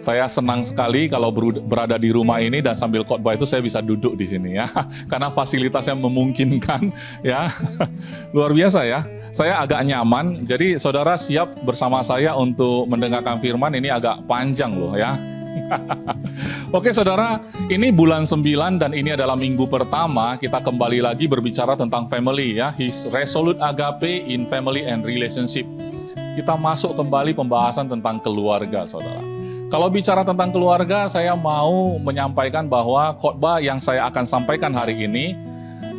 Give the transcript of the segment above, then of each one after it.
Saya senang sekali kalau berada di rumah ini dan sambil khotbah itu saya bisa duduk di sini ya, karena fasilitasnya memungkinkan ya, luar biasa ya. Saya agak nyaman, jadi saudara siap bersama saya untuk mendengarkan firman. Ini agak panjang loh ya. Oke saudara, ini bulan 9 dan ini adalah minggu pertama kita kembali lagi berbicara tentang family ya, His Resolute Agape in Family and Relationship. Kita masuk kembali pembahasan tentang keluarga saudara. Kalau bicara tentang keluarga, saya mau menyampaikan bahwa khotbah yang saya akan sampaikan hari ini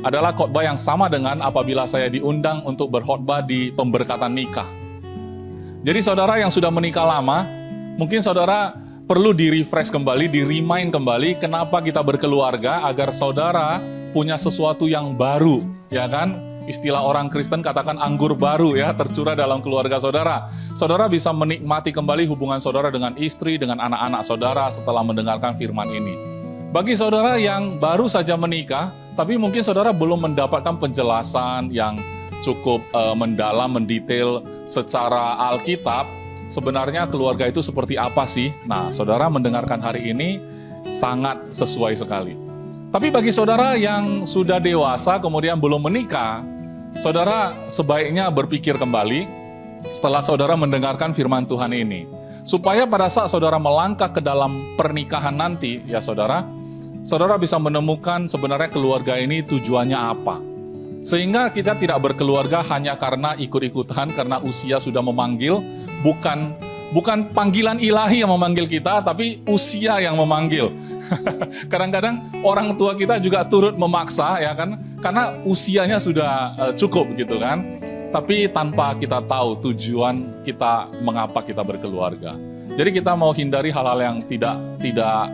adalah khotbah yang sama dengan apabila saya diundang untuk berkhotbah di pemberkatan nikah. Jadi saudara yang sudah menikah lama, mungkin saudara perlu di-refresh kembali, di-remind kembali kenapa kita berkeluarga, agar saudara punya sesuatu yang baru, ya kan? Istilah orang Kristen katakan anggur baru ya, tercurah dalam keluarga saudara. Saudara bisa menikmati kembali hubungan saudara dengan istri, dengan anak-anak saudara setelah mendengarkan firman ini. Bagi saudara yang baru saja menikah, tapi mungkin saudara belum mendapatkan penjelasan yang cukup mendalam, mendetail secara Alkitab, sebenarnya keluarga itu seperti apa sih? Nah, saudara mendengarkan hari ini sangat sesuai sekali. Tapi bagi saudara yang sudah dewasa kemudian belum menikah, saudara sebaiknya berpikir kembali setelah saudara mendengarkan firman Tuhan ini. Supaya pada saat saudara melangkah ke dalam pernikahan nanti, ya saudara bisa menemukan sebenarnya keluarga ini tujuannya apa. Sehingga kita tidak berkeluarga hanya karena ikut-ikutan, karena usia sudah memanggil, bukan panggilan ilahi yang memanggil kita, tapi usia yang memanggil. Kadang-kadang orang tua kita juga turut memaksa ya kan, karena usianya sudah cukup gitu kan. Tapi tanpa kita tahu tujuan kita mengapa kita berkeluarga. Jadi kita mau hindari hal-hal yang tidak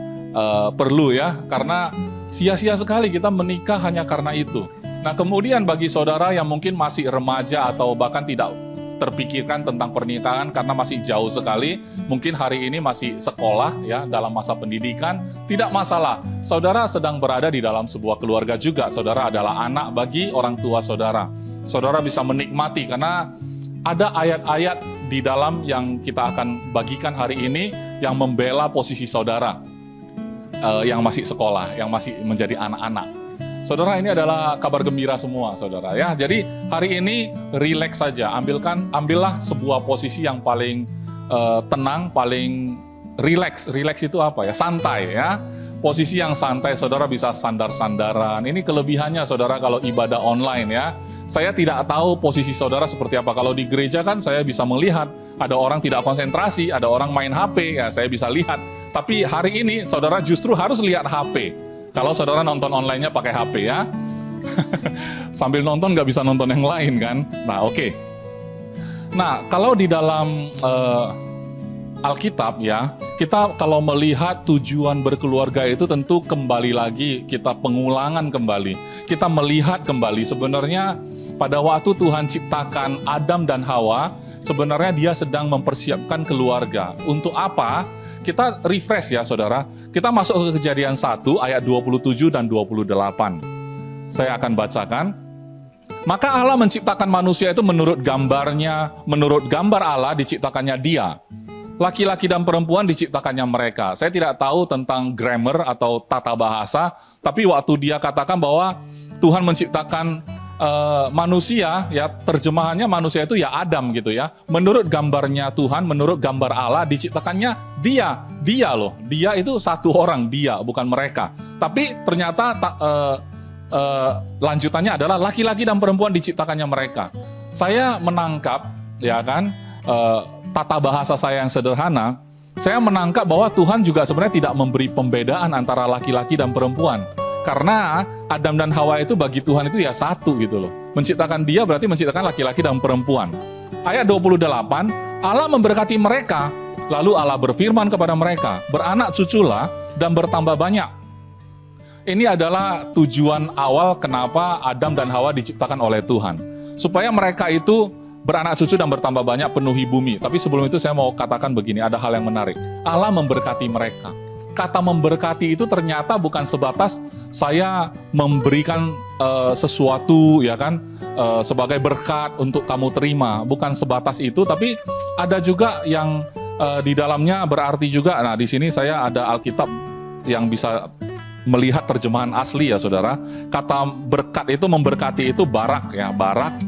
perlu ya, karena sia-sia sekali kita menikah hanya karena itu. Nah kemudian bagi saudara yang mungkin masih remaja atau bahkan tidak terpikirkan tentang pernikahan karena masih jauh sekali, mungkin hari ini masih sekolah ya, dalam masa pendidikan, tidak masalah. Saudara sedang berada di dalam sebuah keluarga juga, saudara adalah anak bagi orang tua saudara. Saudara bisa menikmati karena ada ayat-ayat di dalam yang kita akan bagikan hari ini yang membela posisi saudara yang masih sekolah, yang masih menjadi anak-anak. Saudara, ini adalah kabar gembira semua, saudara ya. Jadi hari ini relax saja, ambillah sebuah posisi yang paling tenang, paling relax. Relax itu apa ya? Santai ya. Posisi yang santai, saudara bisa sandar-sandaran. Ini kelebihannya saudara kalau ibadah online ya. Saya tidak tahu posisi saudara seperti apa. Kalau di gereja kan saya bisa melihat ada orang tidak konsentrasi, ada orang main HP ya, saya bisa lihat. Tapi hari ini saudara justru harus lihat HP. Kalau saudara nonton online-nya pakai HP ya, sambil nonton nggak bisa nonton yang lain kan. Nah oke. Nah kalau di dalam Alkitab ya, kita kalau melihat tujuan berkeluarga itu tentu kembali lagi, kita pengulangan kembali. Kita melihat kembali sebenarnya pada waktu Tuhan ciptakan Adam dan Hawa, sebenarnya dia sedang mempersiapkan keluarga. Untuk apa? Kita refresh ya saudara, kita masuk ke Kejadian 1 ayat 27 dan 28. Saya akan bacakan. Maka Allah menciptakan manusia itu menurut gambarnya, menurut gambar Allah diciptakannya dia. Laki-laki dan perempuan diciptakannya mereka. Saya tidak tahu tentang grammar atau tata bahasa, tapi waktu dia katakan bahwa Tuhan menciptakan manusia, ya terjemahannya manusia itu ya Adam gitu ya. Menurut gambarnya Tuhan, menurut gambar Allah diciptakannya dia loh. Dia itu satu orang, dia bukan mereka. Tapi ternyata lanjutannya adalah laki-laki dan perempuan diciptakannya mereka. Saya menangkap ya kan tata bahasa saya yang sederhana. Saya menangkap bahwa Tuhan juga sebenarnya tidak memberi pembedaan antara laki-laki dan perempuan. Karena Adam dan Hawa itu bagi Tuhan itu ya satu gitu loh. Menciptakan dia berarti menciptakan laki-laki dan perempuan. Ayat 28, Allah memberkati mereka, lalu Allah berfirman kepada mereka, beranak cuculah dan bertambah banyak. Ini adalah tujuan awal kenapa Adam dan Hawa diciptakan oleh Tuhan. Supaya mereka itu beranak cucu dan bertambah banyak, penuhi bumi. Tapi sebelum itu saya mau katakan begini, ada hal yang menarik. Allah memberkati mereka. Kata memberkati itu ternyata bukan sebatas saya memberikan sesuatu, ya kan, sebagai berkat untuk kamu terima. Bukan sebatas itu, tapi ada juga yang di dalamnya berarti juga. Nah, di sini saya ada Alkitab yang bisa melihat terjemahan asli ya saudara. Kata berkat itu, memberkati itu barak ya, barak.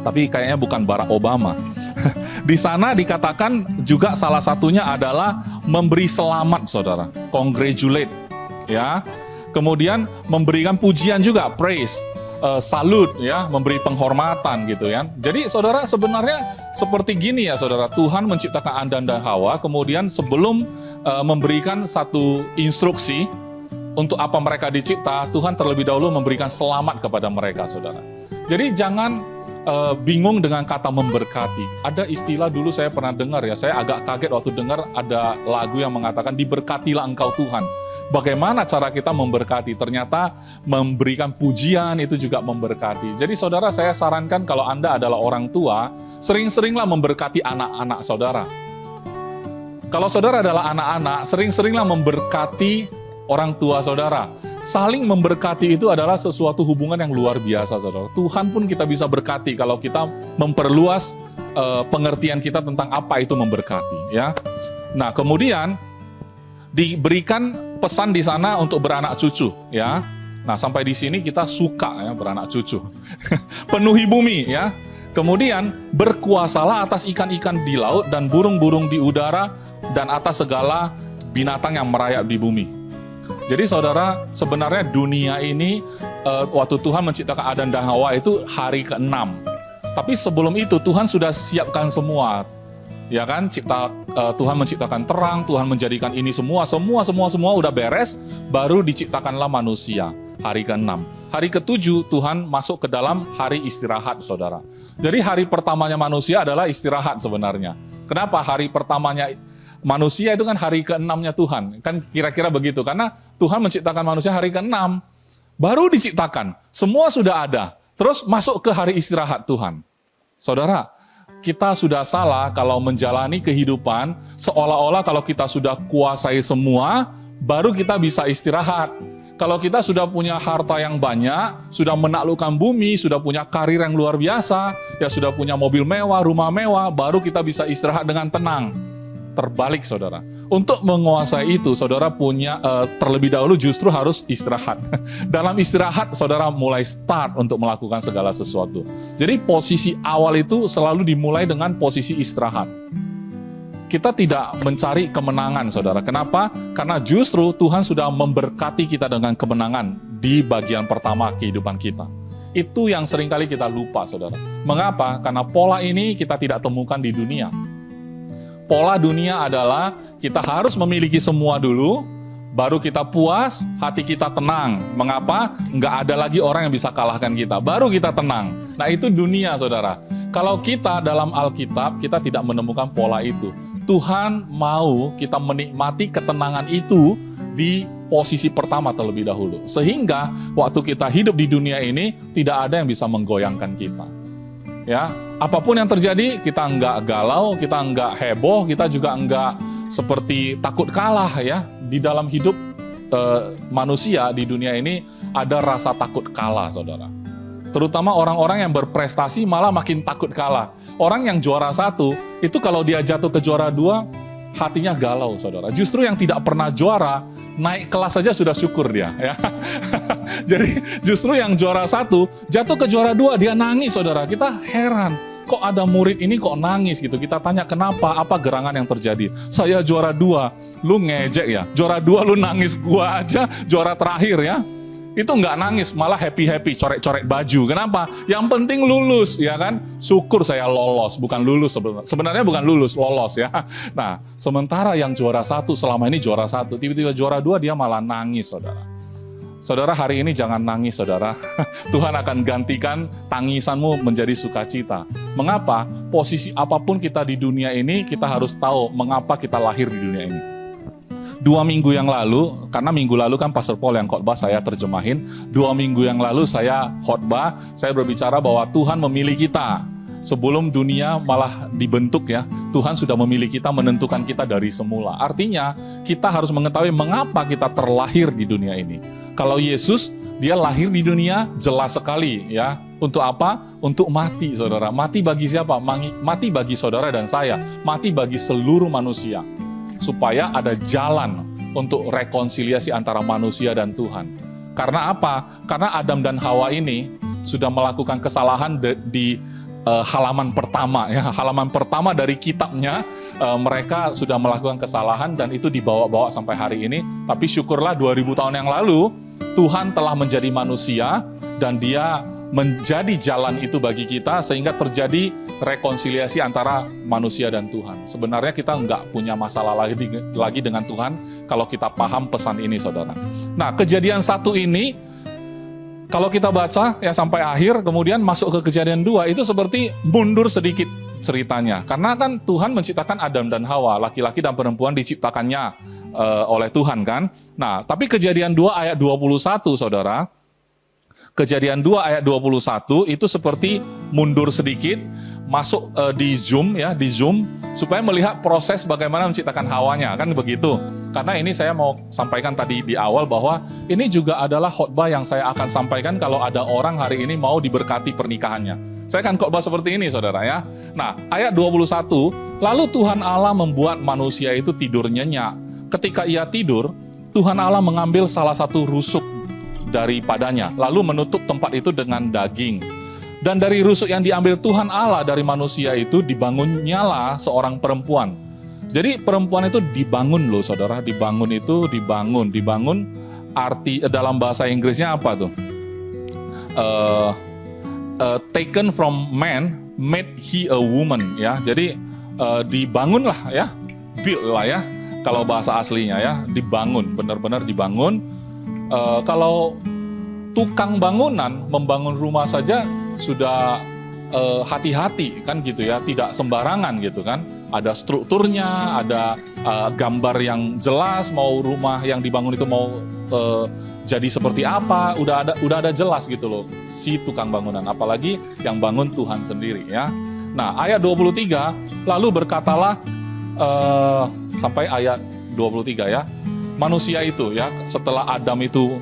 Tapi kayaknya bukan Barack Obama. Di sana dikatakan juga salah satunya adalah memberi selamat saudara, congratulate ya. Kemudian memberikan pujian juga, praise, salut ya, memberi penghormatan gitu ya. Jadi saudara sebenarnya seperti gini ya saudara, Tuhan menciptakan Adam dan Hawa, kemudian sebelum memberikan satu instruksi untuk apa mereka dicipta, Tuhan terlebih dahulu memberikan selamat kepada mereka saudara. Jadi jangan bingung dengan kata memberkati. Ada istilah dulu saya pernah dengar ya, saya agak kaget waktu dengar ada lagu yang mengatakan diberkatilah engkau Tuhan. Bagaimana cara kita memberkati? Ternyata memberikan pujian itu juga memberkati. Jadi saudara, saya sarankan kalau Anda adalah orang tua, sering-seringlah memberkati anak-anak saudara. Kalau saudara adalah anak-anak, sering-seringlah memberkati orang tua saudara. Saling memberkati itu adalah sesuatu hubungan yang luar biasa, saudara. Tuhan pun kita bisa berkati kalau kita memperluas pengertian kita tentang apa itu memberkati, ya. Nah, kemudian diberikan pesan di sana untuk beranak cucu, ya. Nah, sampai di sini kita suka ya beranak cucu. Penuhi bumi, ya. Kemudian berkuasalah atas ikan-ikan di laut dan burung-burung di udara dan atas segala binatang yang merayap di bumi. Jadi saudara, sebenarnya dunia ini waktu Tuhan menciptakan Adam dan Hawa itu hari ke-6. Tapi sebelum itu Tuhan sudah siapkan semua. Ya kan, Tuhan menciptakan terang, Tuhan menjadikan ini semua udah beres, baru diciptakanlah manusia hari ke-6. Hari ke-7 Tuhan masuk ke dalam hari istirahat, saudara. Jadi hari pertamanya manusia adalah istirahat sebenarnya. Kenapa hari pertamanya manusia itu kan hari ke-6-nya Tuhan. Kan kira-kira begitu. Karena Tuhan menciptakan manusia hari ke-6. Baru diciptakan. Semua sudah ada. Terus masuk ke hari istirahat Tuhan. Saudara, kita sudah salah kalau menjalani kehidupan seolah-olah kalau kita sudah kuasai semua, baru kita bisa istirahat. Kalau kita sudah punya harta yang banyak, sudah menaklukkan bumi, sudah punya karir yang luar biasa, ya sudah punya mobil mewah, rumah mewah, baru kita bisa istirahat dengan tenang. Terbalik saudara. Untuk menguasai itu saudara punya terlebih dahulu justru harus istirahat. Dalam istirahat saudara mulai start untuk melakukan segala sesuatu. Jadi posisi awal itu selalu dimulai dengan posisi istirahat. Kita tidak mencari kemenangan saudara. Kenapa? Karena justru Tuhan sudah memberkati kita dengan kemenangan di bagian pertama kehidupan kita. Itu yang seringkali kita lupa saudara. Mengapa? Karena pola ini kita tidak temukan di dunia. Pola dunia adalah kita harus memiliki semua dulu, baru kita puas, hati kita tenang. Mengapa? Nggak ada lagi orang yang bisa kalahkan kita, baru kita tenang. Nah itu dunia saudara. Kalau kita dalam Alkitab, kita tidak menemukan pola itu. Tuhan mau kita menikmati ketenangan itu di posisi pertama terlebih dahulu. Sehingga waktu kita hidup di dunia ini, tidak ada yang bisa menggoyangkan kita. Ya, apapun yang terjadi, kita enggak galau, kita enggak heboh, kita juga enggak seperti takut kalah ya. Di dalam hidup manusia di dunia ini ada rasa takut kalah, saudara. Terutama orang-orang yang berprestasi malah makin takut kalah. Orang yang juara 1, itu kalau dia jatuh ke juara 2, hatinya galau, saudara. Justru yang tidak pernah juara, naik kelas saja sudah syukur dia, ya. Jadi justru yang juara 1 jatuh ke juara 2 dia nangis, saudara. Kita heran, kok ada murid ini kok nangis gitu. Kita tanya kenapa, apa gerangan yang terjadi? Saya juara 2, lu ngejek ya. Juara 2 lu nangis, gua aja juara terakhir ya. Itu nggak nangis, malah happy-happy, coret-coret baju. Kenapa? Yang penting lulus, ya kan? Syukur saya lolos, bukan lulus sebenarnya bukan lulus, lolos ya. Nah, sementara yang juara 1 selama ini juara 1, tiba-tiba juara 2 dia malah nangis, saudara. Saudara, hari ini jangan nangis, saudara. Tuhan akan gantikan tangisanmu menjadi sukacita. Mengapa? Posisi apapun kita di dunia ini, kita harus tahu mengapa kita lahir di dunia ini. 2 minggu yang lalu, karena minggu lalu kan Pastor Paul yang khotbah, saya terjemahin. 2 minggu yang lalu saya khotbah, saya berbicara bahwa Tuhan memilih kita. Sebelum dunia malah dibentuk ya, Tuhan sudah memilih kita, menentukan kita dari semula. Artinya, kita harus mengetahui mengapa kita terlahir di dunia ini. Kalau Yesus, dia lahir di dunia jelas sekali ya. Untuk apa? Untuk mati, saudara. Mati bagi siapa? Mati bagi saudara dan saya. Mati bagi seluruh manusia. Supaya ada jalan untuk rekonsiliasi antara manusia dan Tuhan. Karena apa? Karena Adam dan Hawa ini sudah melakukan kesalahan di halaman pertama ya, halaman pertama dari kitabnya. Mereka sudah melakukan kesalahan dan itu dibawa-bawa sampai hari ini. Tapi syukurlah 2000 tahun yang lalu Tuhan telah menjadi manusia dan dia menjadi jalan itu bagi kita sehingga terjadi rekonsiliasi antara manusia dan Tuhan. Sebenarnya kita nggak punya masalah lagi dengan Tuhan kalau kita paham pesan ini, saudara. Nah, kejadian 1 ini kalau kita baca ya sampai akhir, kemudian masuk ke kejadian 2, itu seperti mundur sedikit ceritanya. Karena kan Tuhan menciptakan Adam dan Hawa, laki-laki dan perempuan diciptakannya oleh Tuhan kan. Nah, tapi kejadian 2 ayat 21, saudara. Kejadian 2 ayat 21 itu seperti mundur sedikit, masuk di zoom ya, di zoom supaya melihat proses bagaimana menciptakan Hawanya, kan begitu. Karena ini saya mau sampaikan tadi di awal bahwa ini juga adalah khotbah yang saya akan sampaikan kalau ada orang hari ini mau diberkati pernikahannya. Saya akan khotbah seperti ini, saudara ya. Nah, ayat 21, lalu Tuhan Allah membuat manusia itu tidur nyenyak. Ketika ia tidur, Tuhan Allah mengambil salah satu rusuk daripadanya, lalu menutup tempat itu dengan daging. Dan dari rusuk yang diambil Tuhan Allah dari manusia itu dibangunnyalah seorang perempuan. Jadi perempuan itu dibangun loh, saudara. Dibangun itu dibangun arti dalam bahasa Inggrisnya apa tuh? Taken from man, made he a woman ya. Jadi dibangun lah ya, build lah ya. Kalau bahasa aslinya ya, dibangun, benar-benar dibangun. Kalau tukang bangunan membangun rumah saja sudah hati-hati kan gitu ya, tidak sembarangan gitu kan. Ada strukturnya, ada gambar yang jelas, mau rumah yang dibangun itu mau jadi seperti apa, udah ada jelas gitu loh si tukang bangunan, apalagi yang bangun Tuhan sendiri ya. Nah, ayat 23, lalu berkatalah sampai ayat 23 ya. Manusia itu ya, setelah Adam itu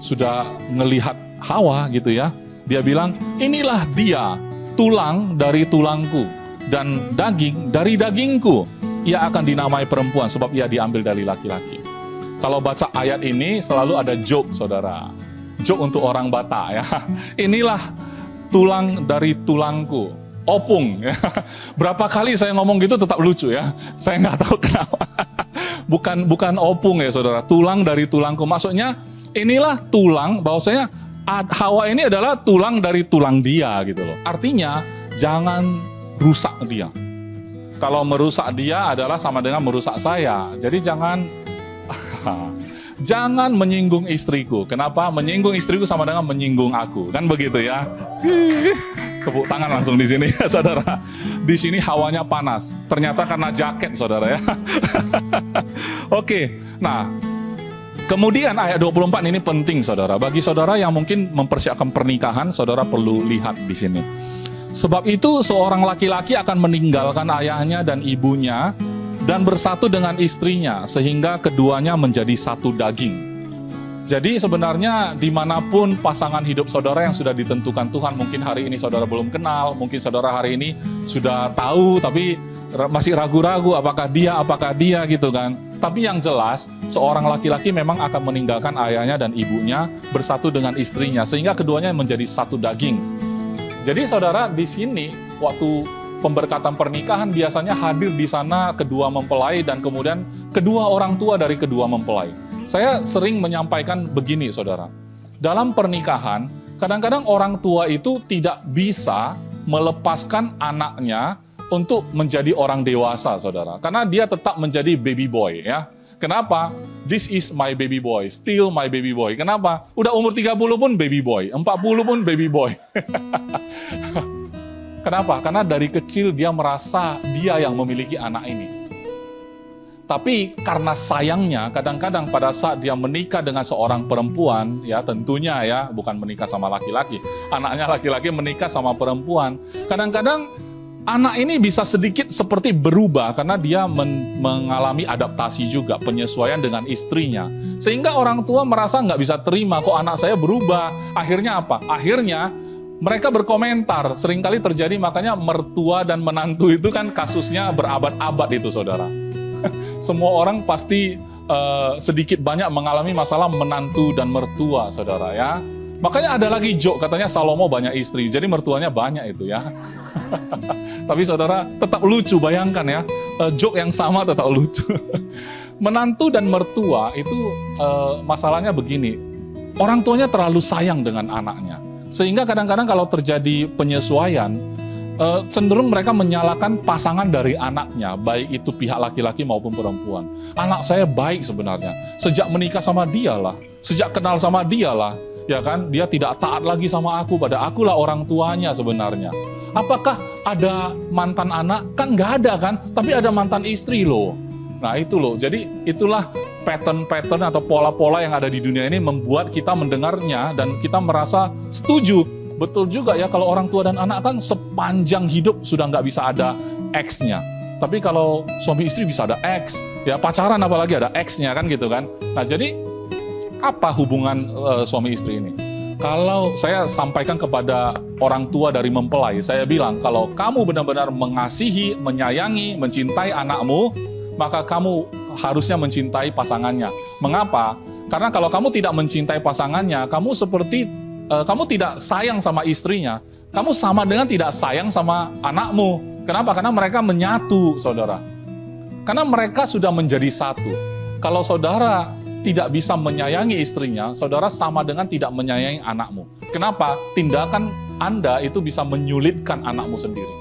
sudah melihat Hawa gitu ya, dia bilang, inilah dia, tulang dari tulangku dan daging dari dagingku. Ia akan dinamai perempuan sebab ia diambil dari laki-laki. Kalau baca ayat ini selalu ada joke, saudara. Joke untuk orang Batak ya. Inilah tulang dari tulangku. Opung ya. Berapa kali saya ngomong gitu tetap lucu ya. Saya nggak tahu kenapa. Bukan opung ya, saudara. Tulang dari tulangku. Maksudnya inilah tulang, bahwasanya Hawa ini adalah tulang dari tulang dia gitu loh. Artinya jangan rusak dia. Kalau merusak dia adalah sama dengan merusak saya. Jadi jangan menyinggung istriku. Kenapa? Menyinggung istriku sama dengan menyinggung aku. Kan begitu ya. Tepuk tangan langsung di sini ya, saudara. Di sini hawanya panas. Ternyata karena jaket, saudara ya. Oke. Nah, kemudian ayat 24 ini penting, saudara. Bagi saudara yang mungkin mempersiapkan pernikahan, saudara perlu lihat di sini. Sebab itu seorang laki-laki akan meninggalkan ayahnya dan ibunya dan bersatu dengan istrinya, sehingga keduanya menjadi satu daging. Jadi sebenarnya dimanapun pasangan hidup saudara yang sudah ditentukan Tuhan, mungkin hari ini saudara belum kenal, mungkin saudara hari ini sudah tahu, tapi masih ragu-ragu apakah dia gitu kan. Tapi yang jelas, seorang laki-laki memang akan meninggalkan ayahnya dan ibunya, bersatu dengan istrinya, sehingga keduanya menjadi satu daging. Jadi saudara, di sini waktu pemberkatan pernikahan biasanya hadir di sana kedua mempelai dan kemudian kedua orang tua dari kedua mempelai. Saya sering menyampaikan begini, saudara. Dalam pernikahan, kadang-kadang orang tua itu tidak bisa melepaskan anaknya untuk menjadi orang dewasa, saudara. Karena dia tetap menjadi baby boy, ya. Kenapa? This is my baby boy, still my baby boy. Kenapa? Udah umur 30 pun baby boy, 40 pun baby boy. Kenapa? Karena dari kecil dia merasa dia yang memiliki anak ini. Tapi karena sayangnya, kadang-kadang pada saat dia menikah dengan seorang perempuan, ya tentunya ya, bukan menikah sama laki-laki, anaknya laki-laki menikah sama perempuan, kadang-kadang anak ini bisa sedikit seperti berubah karena dia mengalami adaptasi juga, penyesuaian dengan istrinya. Sehingga orang tua merasa nggak bisa terima, kok anak saya berubah. Akhirnya apa? Akhirnya mereka berkomentar, seringkali terjadi, makanya mertua dan menantu itu kan kasusnya berabad-abad itu, saudara. Semua orang pasti sedikit banyak mengalami masalah menantu dan mertua, saudara ya. Makanya ada lagi joke, katanya Salomo banyak istri, jadi mertuanya banyak itu ya. Tapi saudara, tetap lucu, bayangkan ya, joke yang sama tetap lucu. Menantu dan mertua itu masalahnya begini, orang tuanya terlalu sayang dengan anaknya. Sehingga kadang-kadang kalau terjadi penyesuaian, cenderung mereka menyalahkan pasangan dari anaknya, baik itu pihak laki-laki maupun perempuan. Anak saya baik sebenarnya, sejak menikah sama dia lah, sejak kenal sama dia lah, ya kan, dia tidak taat lagi sama aku, pada akulah orang tuanya sebenarnya. Apakah ada mantan anak? Kan nggak ada kan, tapi ada mantan istri loh. Nah itu loh, jadi itulah pattern-pattern atau pola-pola yang ada di dunia ini membuat kita mendengarnya dan kita merasa setuju. Betul juga ya, kalau orang tua dan anak kan sepanjang hidup sudah nggak bisa ada X-nya. Tapi kalau suami istri bisa ada X, ya pacaran apalagi ada X-nya kan gitu kan. Nah jadi apa hubungan suami istri ini? Kalau saya sampaikan kepada orang tua dari mempelai, saya bilang kalau kamu benar-benar mengasihi, menyayangi, mencintai anakmu, maka kamu harusnya mencintai pasangannya. Mengapa? Karena kalau kamu tidak mencintai pasangannya, kamu seperti kamu tidak sayang sama istrinya, kamu sama dengan tidak sayang sama anakmu. Kenapa? Karena mereka menyatu, saudara. Karena mereka sudah menjadi satu. Kalau saudara tidak bisa menyayangi istrinya, saudara sama dengan tidak menyayangi anakmu. Kenapa? Tindakan Anda itu bisa menyulitkan anakmu sendiri.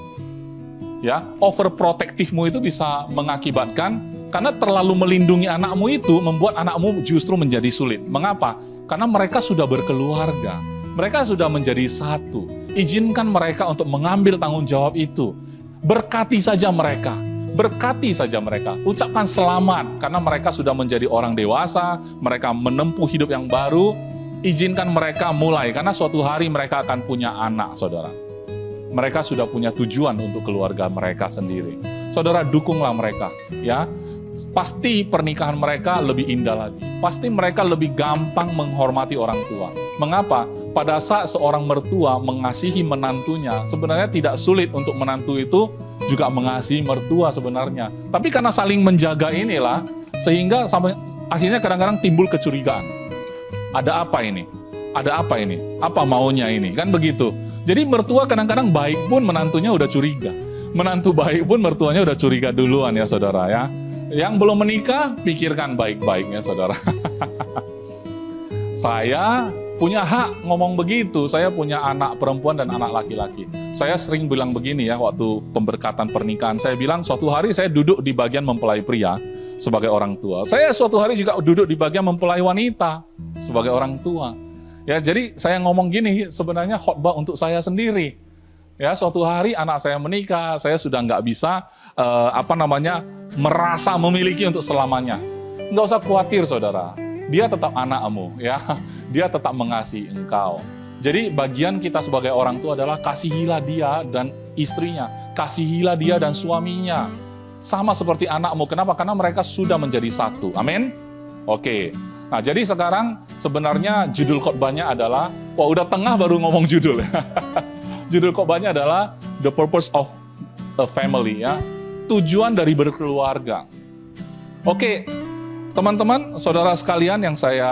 Ya, overprotectivemu itu bisa mengakibatkan, karena terlalu melindungi anakmu itu membuat anakmu justru menjadi sulit. Mengapa? Karena mereka sudah berkeluarga, mereka sudah menjadi satu. Izinkan mereka untuk mengambil tanggung jawab itu. Berkati saja mereka. Berkati saja mereka, ucapkan selamat karena mereka sudah menjadi orang dewasa, mereka menempuh hidup yang baru. Izinkan mereka mulai, karena suatu hari mereka akan punya anak, saudara. Mereka sudah punya tujuan untuk keluarga mereka sendiri. Saudara, dukunglah mereka, ya. Pasti pernikahan mereka lebih indah lagi. Pasti mereka lebih gampang menghormati orang tua. Mengapa? Pada saat seorang mertua mengasihi menantunya, sebenarnya tidak sulit untuk menantu itu juga mengasihi mertua sebenarnya. Tapi karena saling menjaga inilah, sehingga sampai akhirnya kadang-kadang timbul kecurigaan. Ada apa ini? Ada apa ini? Apa maunya ini? Kan begitu. Jadi mertua kadang-kadang baik pun menantunya udah curiga. Menantu baik pun mertuanya udah curiga duluan ya saudara ya. Yang belum menikah, pikirkan baik-baiknya saudara. Saya punya hak ngomong begitu, saya punya anak perempuan dan anak laki-laki. Saya sering bilang begini ya, waktu pemberkatan pernikahan, saya bilang suatu hari saya duduk di bagian mempelai pria sebagai orang tua. Saya suatu hari juga duduk di bagian mempelai wanita sebagai orang tua. Ya, jadi saya ngomong gini, sebenarnya khotbah untuk saya sendiri. Ya, suatu hari anak saya menikah, saya sudah nggak bisa merasa memiliki untuk selamanya. Nggak usah khawatir saudara, dia tetap anakmu, ya, dia tetap mengasihi engkau. Jadi bagian kita sebagai orang tua adalah kasihilah dia dan istrinya, kasihilah dia dan suaminya, sama seperti anakmu. Kenapa? Karena mereka sudah menjadi satu. Amin. Oke. Nah, jadi sekarang sebenarnya judul khotbahnya adalah, wah udah tengah baru ngomong judul. Judul khotbahnya adalah The Purpose of a Family, ya. Tujuan dari berkeluarga. Oke, teman-teman, saudara sekalian yang saya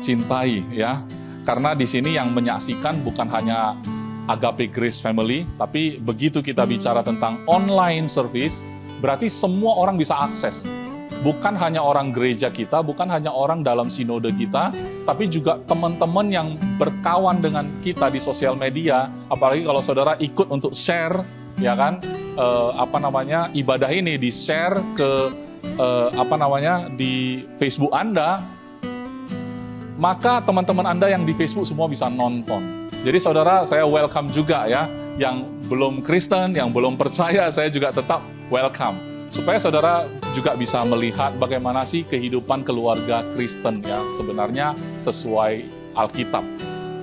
cintai, ya. Karena di sini yang menyaksikan bukan hanya Agape Grace Family, tapi begitu kita bicara tentang online service, berarti semua orang bisa akses. Bukan hanya orang gereja kita, bukan hanya orang dalam sinode kita, tapi juga teman-teman yang berkawan dengan kita di sosial media, apalagi kalau saudara ikut untuk share, ya kan, ibadah ini di-share ke di Facebook Anda, maka teman-teman Anda yang di Facebook semua bisa nonton. Jadi saudara, saya welcome juga ya, yang belum Kristen, yang belum percaya, saya juga tetap welcome. Supaya saudara juga bisa melihat bagaimana sih kehidupan keluarga Kristen ya, sebenarnya sesuai Alkitab.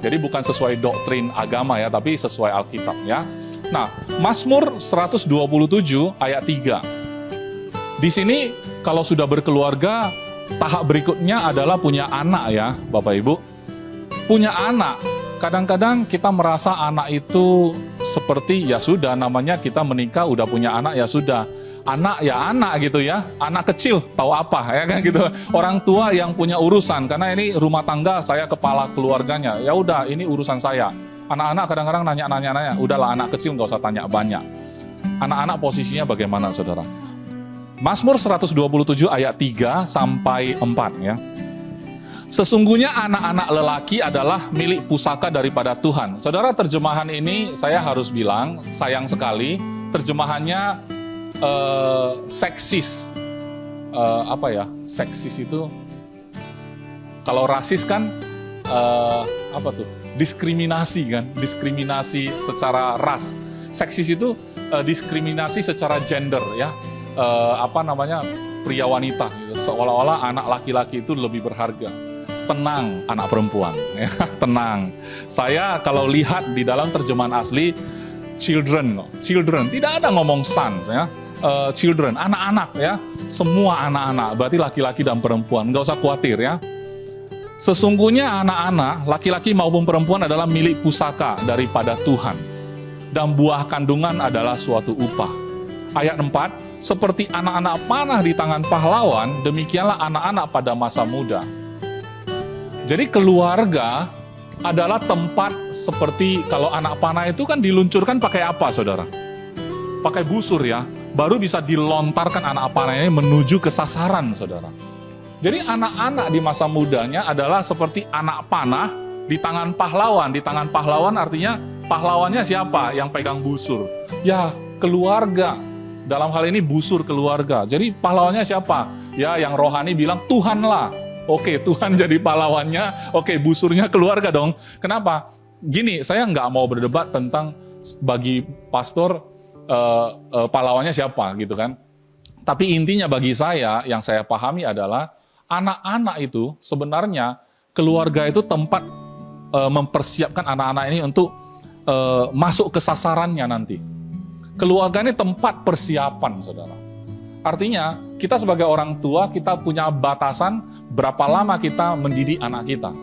Jadi bukan sesuai doktrin agama ya, tapi sesuai Alkitab ya. Nah, Mazmur 127 ayat 3. Di sini kalau sudah berkeluarga, tahap berikutnya adalah punya anak ya, Bapak Ibu. Punya anak. Kadang-kadang kita merasa anak itu seperti ya sudah, namanya kita menikah udah punya anak ya sudah. Anak ya anak gitu ya, anak kecil tahu apa ya kan gitu. Orang tua yang punya urusan, karena ini rumah tangga, saya kepala keluarganya. Ya udah, ini urusan saya. Anak-anak kadang-kadang nanya, udahlah anak kecil nggak usah tanya banyak. Anak-anak posisinya bagaimana, saudara? Mazmur 127 ayat 3 sampai 4 ya. Sesungguhnya anak-anak lelaki adalah milik pusaka daripada Tuhan. Saudara, terjemahan ini saya harus bilang sayang sekali terjemahannya seksis. Apa ya? Seksis itu kalau rasis kan apa tuh? Diskriminasi kan? Diskriminasi secara ras. Seksis itu diskriminasi secara gender ya. Apa namanya? Pria wanita gitu. Seolah-olah anak laki-laki itu lebih berharga. Tenang anak perempuan ya. Tenang. Saya kalau lihat di dalam terjemahan asli children, tidak ada ngomong son ya. Children, anak-anak ya, semua anak-anak, berarti laki-laki dan perempuan, nggak usah khawatir ya. Sesungguhnya anak-anak, laki-laki maupun perempuan adalah milik pusaka daripada Tuhan, dan buah kandungan adalah suatu upah. Ayat 4, seperti anak-anak panah di tangan pahlawan, demikianlah anak-anak pada masa muda. Jadi keluarga adalah tempat seperti kalau anak panah itu kan diluncurkan pakai apa, saudara? Pakai busur ya. Baru bisa dilontarkan anak panah ini menuju ke sasaran, saudara. Jadi anak-anak di masa mudanya adalah seperti anak panah di tangan pahlawan. Di tangan pahlawan artinya pahlawannya siapa yang pegang busur? Ya, keluarga. Dalam hal ini busur keluarga. Jadi pahlawannya siapa? Ya, yang rohani bilang Tuhanlah. Oke, Tuhan jadi pahlawannya. Oke, busurnya keluarga dong. Kenapa? Gini, saya nggak mau berdebat tentang bagi pastor pahlawannya siapa gitu kan. Tapi intinya bagi saya yang saya pahami adalah anak-anak itu sebenarnya keluarga itu tempat mempersiapkan anak-anak ini untuk masuk ke sasarannya nanti. Keluarga ini tempat persiapan, saudara. Artinya kita sebagai orang tua kita punya batasan berapa lama kita mendidik anak kita.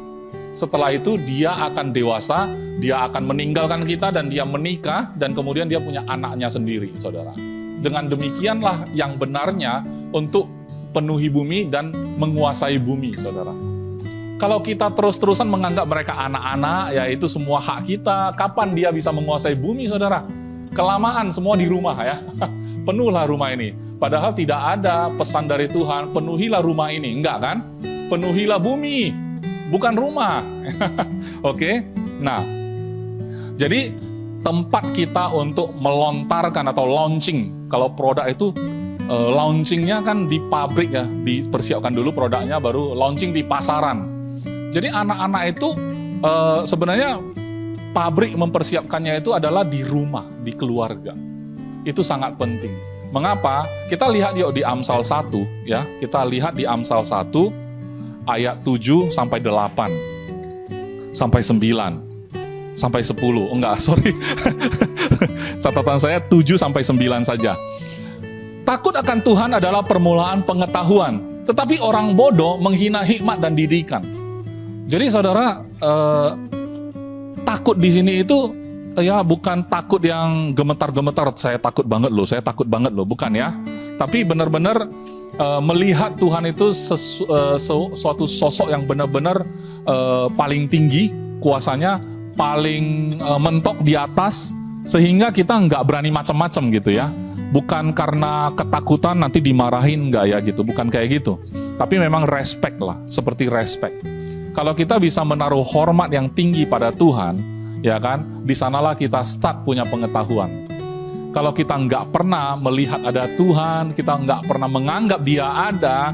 Setelah itu dia akan dewasa, dia akan meninggalkan kita dan dia menikah dan kemudian dia punya anaknya sendiri, saudara. Dengan demikianlah yang benarnya untuk penuhi bumi dan menguasai bumi, saudara. Kalau kita terus-terusan menganggap mereka anak-anak, ya itu semua hak kita, kapan dia bisa menguasai bumi, saudara? Kelamaan semua di rumah ya, penuhlah rumah ini. Padahal tidak ada pesan dari Tuhan, penuhilah rumah ini, enggak kan? Penuhilah bumi, bukan rumah. Oke? Nah, jadi tempat kita untuk melontarkan atau launching. Kalau produk itu launchingnya kan di pabrik ya, dipersiapkan dulu produknya baru launching di pasaran. Jadi anak-anak itu sebenarnya pabrik mempersiapkannya itu adalah di rumah, di keluarga. Itu sangat penting. Mengapa? Kita lihat yuk di Amsal 1 ya. Kita lihat di Amsal 1 ayat 7 sampai 8 sampai 9 sampai 10. Enggak, sorry. Catatan saya 7 sampai 9 saja. Takut akan Tuhan adalah permulaan pengetahuan, tetapi orang bodoh menghina hikmat dan didikan. Jadi saudara, takut di sini itu ya bukan takut yang gemetar-gemetar, saya takut banget loh, bukan ya. Tapi benar-benar melihat Tuhan itu suatu sosok yang benar-benar paling tinggi, kuasanya paling mentok di atas, sehingga kita nggak berani macam-macam gitu ya. Bukan karena ketakutan nanti dimarahin nggak ya gitu, bukan kayak gitu. Tapi memang respect lah, seperti respect. Kalau kita bisa menaruh hormat yang tinggi pada Tuhan, ya kan, di sanalah kita start punya pengetahuan. Kalau kita nggak pernah melihat ada Tuhan, kita nggak pernah menganggap Dia ada,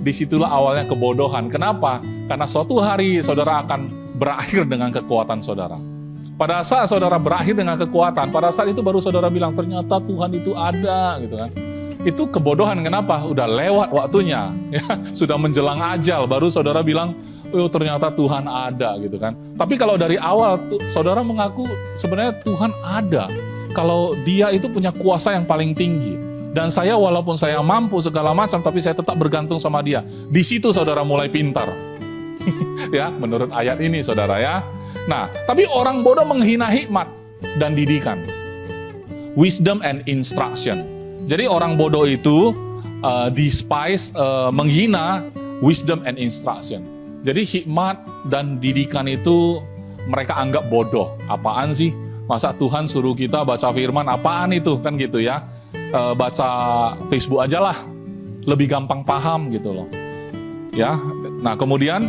disitulah awalnya kebodohan. Kenapa? Karena suatu hari saudara akan berakhir dengan kekuatan saudara. Pada saat saudara berakhir dengan kekuatan, pada saat itu baru saudara bilang, ternyata Tuhan itu ada, gitu kan. Itu kebodohan. Kenapa? Udah lewat waktunya, ya, sudah menjelang ajal, baru saudara bilang, oh ternyata Tuhan ada gitu kan. Tapi kalau dari awal saudara mengaku sebenarnya Tuhan ada. Kalau Dia itu punya kuasa yang paling tinggi. Dan saya walaupun saya mampu segala macam, tapi saya tetap bergantung sama Dia. Di situ saudara mulai pintar. Ya, menurut ayat ini saudara ya. Nah, tapi orang bodoh menghina hikmat dan didikan. Wisdom and instruction. Jadi orang bodoh itu despise, menghina wisdom and instruction. Jadi hikmat dan didikan itu mereka anggap bodoh. Apaan sih? Masa Tuhan suruh kita baca firman, apaan itu? Kan gitu ya. Baca Facebook aja lah. Lebih gampang paham gitu loh. Ya. Nah kemudian,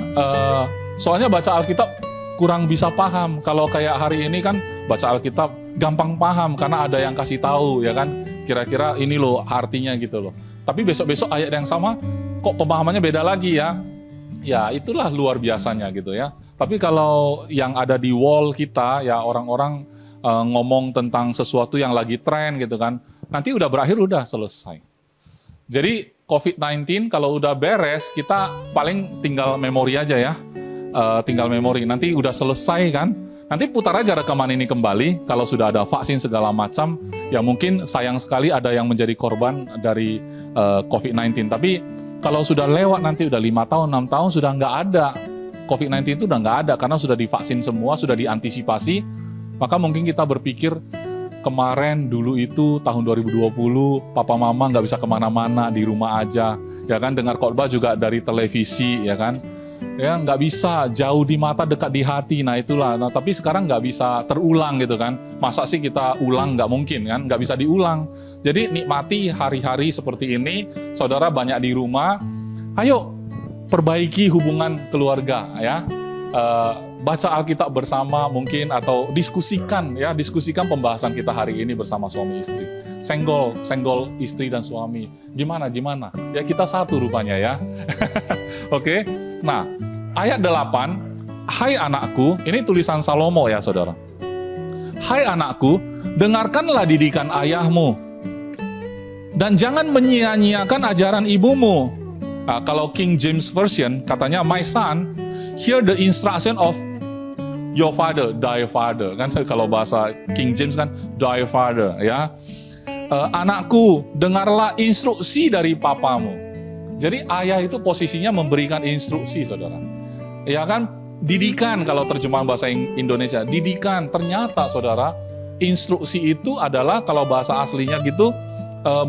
soalnya baca Alkitab kurang bisa paham. Kalau kayak hari ini kan baca Alkitab gampang paham karena ada yang kasih tahu ya kan. Kira-kira ini loh artinya gitu loh. Tapi besok-besok ayat yang sama kok pemahamannya beda lagi ya. Ya itulah luar biasanya gitu ya. Tapi kalau yang ada di wall kita ya orang-orang ngomong tentang sesuatu yang lagi tren gitu kan. Nanti udah berakhir udah selesai. Jadi COVID-19 kalau udah beres kita paling tinggal memori aja ya. Tinggal memori. Nanti udah selesai kan. Nanti putar aja rekaman ini kembali, kalau sudah ada vaksin segala macam, ya mungkin sayang sekali ada yang menjadi korban dari COVID-19. Tapi kalau sudah lewat nanti udah 5 tahun, 6 tahun sudah nggak ada. COVID-19 itu udah nggak ada karena sudah divaksin semua, sudah diantisipasi. Maka mungkin kita berpikir, kemarin dulu itu tahun 2020, papa mama nggak bisa kemana-mana, di rumah aja. Ya kan, dengar khotbah juga dari televisi, ya kan. Ya nggak bisa, jauh di mata dekat di hati, nah itulah. Nah, tapi sekarang nggak bisa terulang gitu kan. Masa sih kita ulang? Nggak mungkin kan, nggak bisa diulang. Jadi nikmati hari-hari seperti ini, saudara banyak di rumah, ayo perbaiki hubungan keluarga ya. Baca Alkitab bersama mungkin, atau diskusikan ya, diskusikan pembahasan kita hari ini bersama suami istri. Senggol istri dan suami. Gimana? Ya kita satu rupanya ya. Oke. Nah, ayat 8, hai anakku, ini tulisan Salomo ya saudara. Hai anakku, dengarkanlah didikan ayahmu, dan jangan menyia-nyiakan ajaran ibumu. Nah, kalau King James Version katanya, my son, hear the instruction of your father, thy father. Kan kalau bahasa King James kan, thy father ya. Anakku, dengarlah instruksi dari papamu. Jadi ayah itu posisinya memberikan instruksi, saudara. Ya kan, didikan kalau terjemahan bahasa Indonesia. Didikan, ternyata saudara, instruksi itu adalah kalau bahasa aslinya gitu,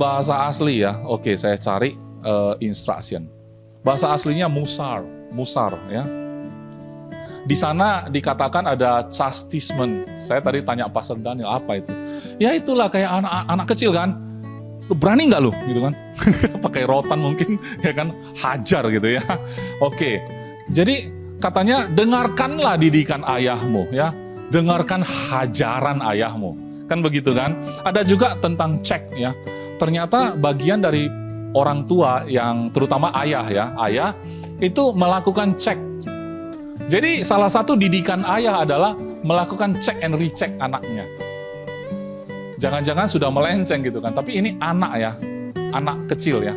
bahasa asli ya. Oke, saya cari instruction. Bahasa aslinya musar ya. Di sana dikatakan ada chastisement. Saya tadi tanya Pastor Daniel, apa itu? Ya itulah kayak anak kecil kan. Lu berani nggak lu gitu kan? Pakai rotan mungkin ya kan, hajar gitu ya. Oke. Jadi katanya dengarkanlah didikan ayahmu ya. Dengarkan hajaran ayahmu. Kan begitu kan? Ada juga tentang cek ya. Ternyata bagian dari orang tua yang terutama ayah ya. Ayah itu melakukan cek. Jadi salah satu didikan ayah adalah melakukan check and recheck anaknya. Jangan-jangan sudah melenceng gitu kan, tapi ini anak ya, anak kecil ya.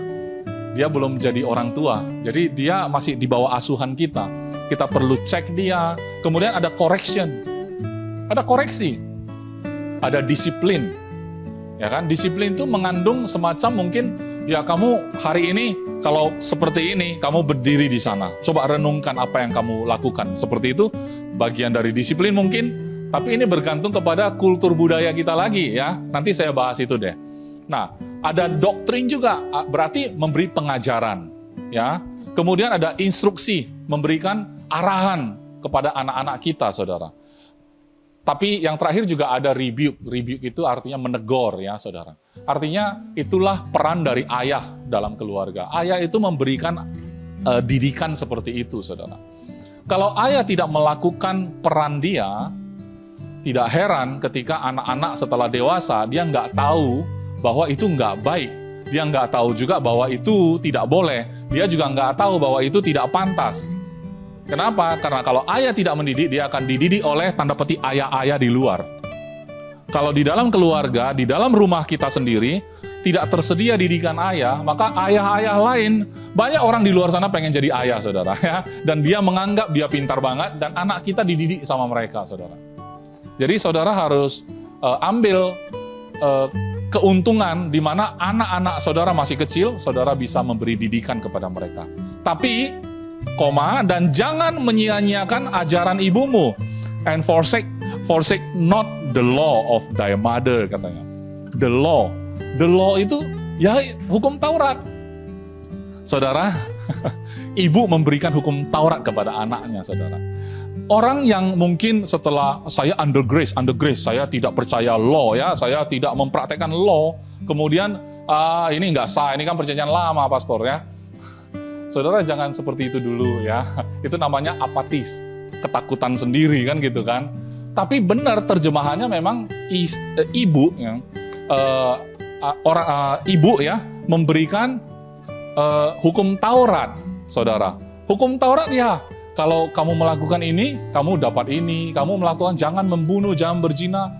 Dia belum jadi orang tua, jadi dia masih di bawah asuhan kita. Kita perlu cek dia, kemudian ada correction, ada koreksi, ada disiplin. Ya kan, disiplin itu mengandung semacam mungkin, ya kamu hari ini kalau seperti ini, kamu berdiri di sana. Coba renungkan apa yang kamu lakukan. Seperti itu, bagian dari disiplin mungkin. Tapi ini bergantung kepada kultur budaya kita lagi ya. Nanti saya bahas itu deh. Nah, ada doktrin juga, berarti memberi pengajaran. Ya. Kemudian ada instruksi, memberikan arahan kepada anak-anak kita, saudara. Tapi yang terakhir juga ada rebuke. Rebuke itu artinya menegur ya, saudara. Artinya itulah peran dari ayah dalam keluarga. Ayah itu memberikan didikan seperti itu, saudara. Kalau ayah tidak melakukan peran dia, tidak heran ketika anak-anak setelah dewasa, dia nggak tahu bahwa itu nggak baik. Dia nggak tahu juga bahwa itu tidak boleh. Dia juga nggak tahu bahwa itu tidak pantas. Kenapa? Karena kalau ayah tidak mendidik, dia akan dididik oleh tanda petik ayah-ayah di luar. Kalau di dalam keluarga, di dalam rumah kita sendiri, tidak tersedia didikan ayah, maka ayah-ayah lain, banyak orang di luar sana pengen jadi ayah, saudara, ya. Dan dia menganggap dia pintar banget, dan anak kita dididik sama mereka, saudara. Jadi saudara harus ambil keuntungan di mana anak-anak saudara masih kecil, saudara bisa memberi didikan kepada mereka. Tapi, dan jangan menyia-nyiakan ajaran ibumu. And forsake not the law of thy mother, katanya. The law itu ya hukum Taurat. Saudara, ibu memberikan hukum Taurat kepada anaknya, saudara. Orang yang mungkin setelah saya under grace, saya tidak percaya law, ya, saya tidak mempraktekkan law, kemudian ini nggak sah, ini kan perjanjian lama, pastor, ya. Saudara jangan seperti itu dulu, ya. Itu namanya apatis, ketakutan sendiri, kan gitu kan. Tapi benar terjemahannya memang ibu, ya, ibu, ya, memberikan hukum Taurat, saudara. Hukum Taurat, ya, kalau kamu melakukan ini, kamu dapat ini. Kamu melakukan, jangan membunuh, jangan berzina.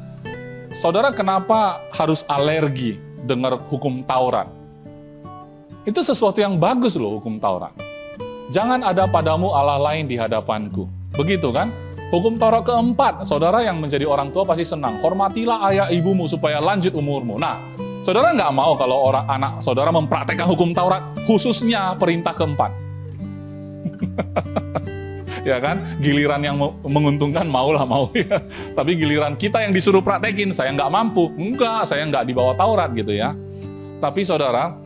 Saudara, kenapa harus alergi dengar hukum Taurat? Itu sesuatu yang bagus loh, hukum Taurat. Jangan ada padamu Allah lain di hadapanku. Begitu kan? Hukum Taurat keempat, saudara yang menjadi orang tua pasti senang. Hormatilah ayah ibumu supaya lanjut umurmu. Nah, saudara nggak mau kalau anak saudara mempraktekkan hukum Taurat, khususnya perintah keempat. Ya kan, giliran yang menguntungkan mau, ya. Tapi giliran kita yang disuruh praktekin, saya nggak mampu. Enggak, saya nggak di bawah Taurat gitu ya. Tapi saudara,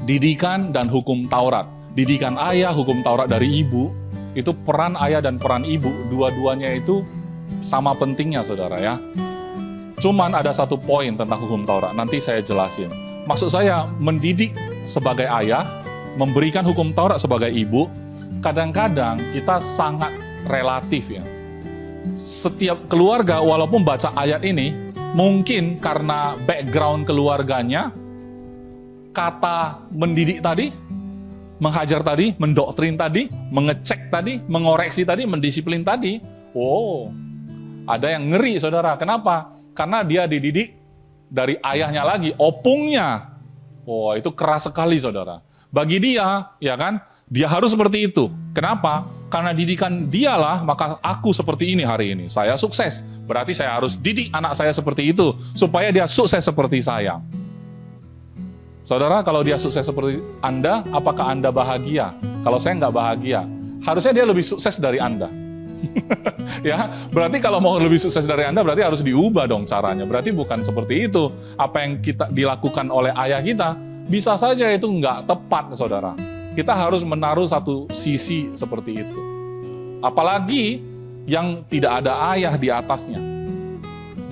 didikan dan hukum Taurat. Didikan ayah, hukum Taurat dari ibu, itu peran ayah dan peran ibu, dua-duanya itu sama pentingnya, saudara, ya. Cuman ada satu poin tentang hukum Taurat, nanti saya jelasin. Maksud saya, mendidik sebagai ayah, memberikan hukum Taurat sebagai ibu, kadang-kadang kita sangat relatif, ya. Setiap keluarga, walaupun baca ayat ini, mungkin karena background keluarganya, kata mendidik tadi, menghajar tadi, mendoktrin tadi, mengecek tadi, mengoreksi tadi, mendisiplin tadi. Oh, ada yang ngeri, saudara. Kenapa? Karena dia dididik dari ayahnya lagi, opungnya. Oh, itu keras sekali, saudara. Bagi dia, ya kan, dia harus seperti itu. Kenapa? Karena didikan dialah, maka aku seperti ini hari ini. Saya sukses. Berarti saya harus didik anak saya seperti itu, supaya dia sukses seperti saya. Saudara, kalau dia sukses seperti Anda, apakah Anda bahagia? Kalau saya nggak bahagia, harusnya dia lebih sukses dari Anda. Ya, berarti kalau mau lebih sukses dari Anda, berarti harus diubah dong caranya. Berarti bukan seperti itu. Apa yang kita dilakukan oleh ayah kita, bisa saja itu nggak tepat, saudara. Kita harus menaruh satu sisi seperti itu. Apalagi yang tidak ada ayah di atasnya.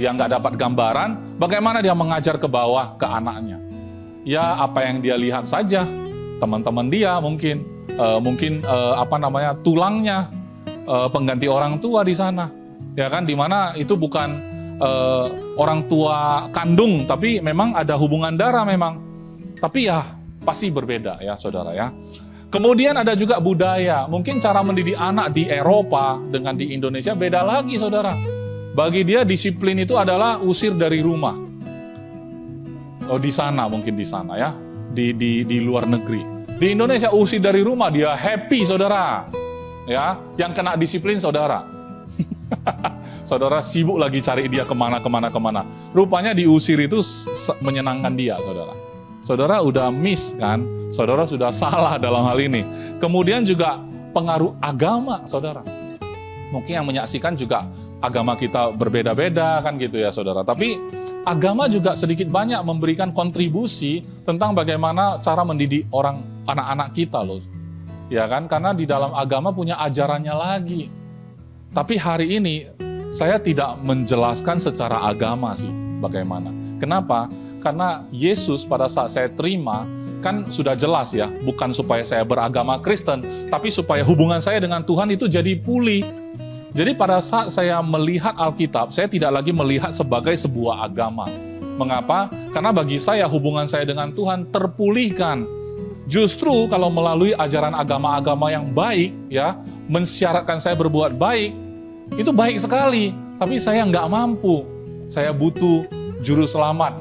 Dia nggak dapat gambaran, bagaimana dia mengajar ke bawah, ke anaknya. Ya, apa yang dia lihat saja, teman-teman dia mungkin tulangnya, pengganti orang tua di sana, ya kan, di mana itu bukan orang tua kandung, tapi memang ada hubungan darah memang, tapi ya pasti berbeda, ya saudara, ya. Kemudian ada juga budaya, mungkin cara mendidik anak di Eropa dengan di Indonesia beda lagi, saudara. Bagi dia disiplin itu adalah usir dari rumah. Oh, di sana, mungkin di sana, ya, di luar negeri. Di Indonesia usir dari rumah, dia happy, saudara, ya. Yang kena disiplin saudara. Saudara sibuk lagi cari dia kemana. Rupanya diusir itu menyenangkan dia, saudara. Saudara udah miss, kan? Saudara sudah salah dalam hal ini. Kemudian juga pengaruh agama, saudara. Mungkin yang menyaksikan juga agama kita berbeda-beda, kan gitu ya, saudara. Tapi agama juga sedikit banyak memberikan kontribusi tentang bagaimana cara mendidik anak-anak kita loh. Ya kan, karena di dalam agama punya ajarannya lagi. Tapi hari ini saya tidak menjelaskan secara agama sih bagaimana. Kenapa? Karena Yesus pada saat saya terima kan sudah jelas, ya, bukan supaya saya beragama Kristen, tapi supaya hubungan saya dengan Tuhan itu jadi pulih. Jadi pada saat saya melihat Alkitab, saya tidak lagi melihat sebagai sebuah agama. Mengapa? Karena bagi saya hubungan saya dengan Tuhan terpulihkan. Justru kalau melalui ajaran agama-agama yang baik, ya, mensyaratkan saya berbuat baik, itu baik sekali. Tapi saya nggak mampu. Saya butuh juru selamat.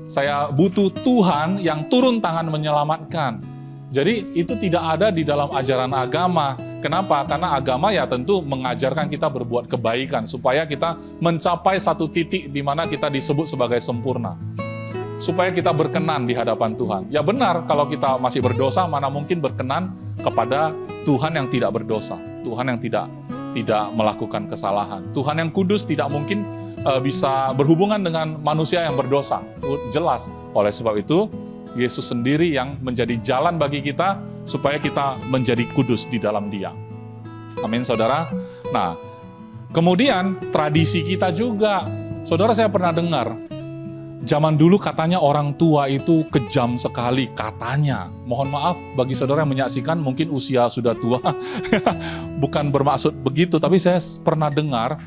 Saya butuh Tuhan yang turun tangan menyelamatkan. Jadi itu tidak ada di dalam ajaran agama. Kenapa? Karena agama ya tentu mengajarkan kita berbuat kebaikan supaya kita mencapai satu titik di mana kita disebut sebagai sempurna. Supaya kita berkenan di hadapan Tuhan. Ya benar, kalau kita masih berdosa, mana mungkin berkenan kepada Tuhan yang tidak berdosa. Tuhan yang tidak melakukan kesalahan. Tuhan yang kudus tidak mungkin bisa berhubungan dengan manusia yang berdosa. Jelas. Oleh sebab itu, Yesus sendiri yang menjadi jalan bagi kita supaya kita menjadi kudus di dalam Dia. Amin, saudara. Nah, kemudian tradisi kita juga. Saudara, saya pernah dengar, zaman dulu katanya orang tua itu kejam sekali, katanya. Mohon maaf bagi saudara yang menyaksikan, mungkin usia sudah tua. Bukan bermaksud begitu, tapi saya pernah dengar,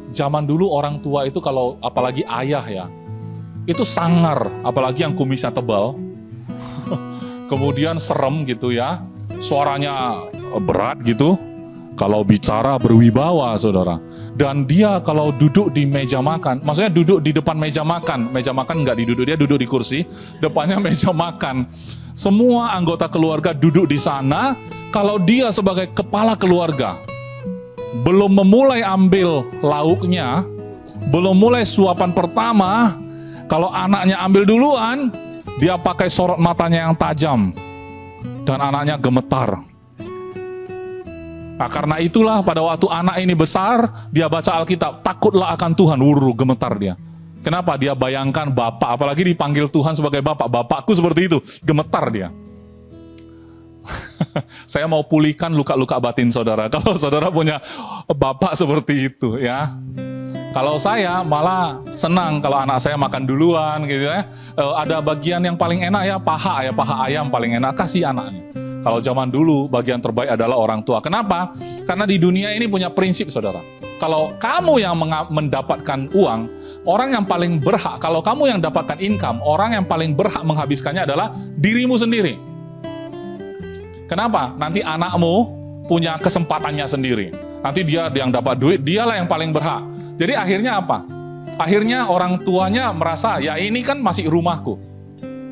zaman dulu orang tua itu kalau apalagi ayah ya, itu sangar, apalagi yang kumisnya tebal, kemudian serem gitu ya, suaranya berat gitu, kalau bicara berwibawa saudara. Dan dia kalau duduk di meja makan, maksudnya duduk di depan meja makan nggak diduduk, dia duduk di kursi, depannya meja makan. Semua anggota keluarga duduk di sana, kalau dia sebagai kepala keluarga, belum memulai ambil lauknya, belum mulai suapan pertama, kalau anaknya ambil duluan, dia pakai sorot matanya yang tajam, dan anaknya gemetar. Nah, karena itulah pada waktu anak ini besar, dia baca Alkitab, takutlah akan Tuhan, gemetar dia. Kenapa? Dia bayangkan bapak, apalagi dipanggil Tuhan sebagai bapak, bapakku seperti itu, gemetar dia. Saya mau pulihkan luka-luka batin saudara. Kalau saudara punya bapak seperti itu ya. Kalau saya malah senang kalau anak saya makan duluan gitu ya. Ada bagian yang paling enak ya, paha ayam paling enak, kasih anaknya. Kalau zaman dulu bagian terbaik adalah orang tua. Kenapa? Karena di dunia ini punya prinsip saudara. Kalau kamu yang mendapatkan uang, orang yang paling berhak, kalau kamu yang dapatkan income, orang yang paling berhak menghabiskannya adalah dirimu sendiri. Kenapa? Nanti anakmu punya kesempatannya sendiri. Nanti dia yang dapat duit, dialah yang paling berhak. Jadi akhirnya apa? Akhirnya orang tuanya merasa, ya ini kan masih rumahku.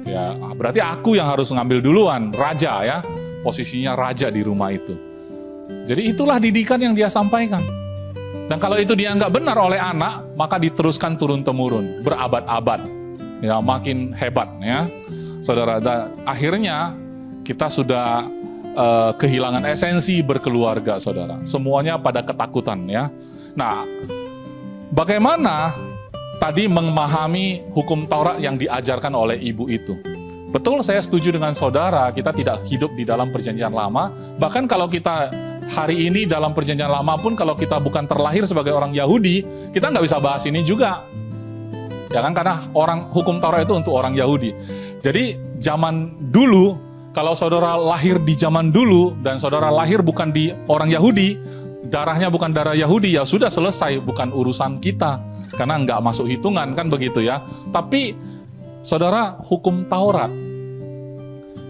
Ya, berarti aku yang harus ngambil duluan, raja ya. Posisinya raja di rumah itu. Jadi itulah didikan yang dia sampaikan. Dan kalau itu dianggap benar oleh anak, maka diteruskan turun-temurun, berabad-abad. Ya, makin hebat ya. Saudara, akhirnya kita sudah kehilangan esensi berkeluarga, saudara. Semuanya pada ketakutan ya. Nah, bagaimana tadi memahami hukum Taurat yang diajarkan oleh ibu itu? Betul, saya setuju dengan saudara, kita tidak hidup di dalam perjanjian lama. Bahkan kalau kita hari ini dalam perjanjian lama pun, kalau kita bukan terlahir sebagai orang Yahudi, kita nggak bisa bahas ini juga. Ya kan, karena hukum Taurat itu untuk orang Yahudi. Jadi zaman dulu, kalau saudara lahir di zaman dulu, dan saudara lahir bukan di orang Yahudi, darahnya bukan darah Yahudi, ya sudah selesai, bukan urusan kita. Karena nggak masuk hitungan, kan begitu ya. Tapi, saudara, hukum Taurat,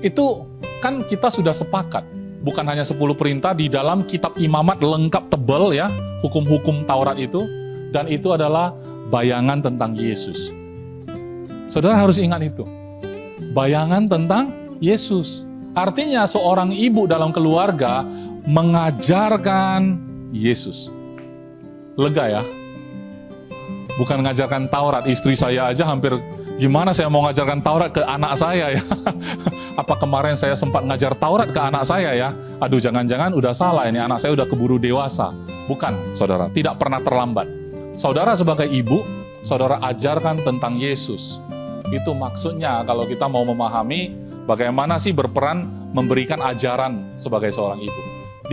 itu kan kita sudah sepakat. Bukan hanya 10 perintah, di dalam kitab imamat lengkap tebal ya, hukum-hukum Taurat itu. Dan itu adalah bayangan tentang Yesus. Saudara harus ingat itu. Bayangan tentang Yesus. Artinya seorang ibu dalam keluarga mengajarkan Yesus. Lega ya? Bukan mengajarkan Taurat. Istri saya aja hampir, gimana saya mau mengajarkan Taurat ke anak saya ya? Apa kemarin saya sempat ngajar Taurat ke anak saya ya? Aduh, jangan-jangan udah salah, ini anak saya udah keburu dewasa. Bukan, saudara, tidak pernah terlambat. Saudara sebagai ibu, saudara ajarkan tentang Yesus. Itu maksudnya kalau kita mau memahami bagaimana sih berperan memberikan ajaran sebagai seorang ibu.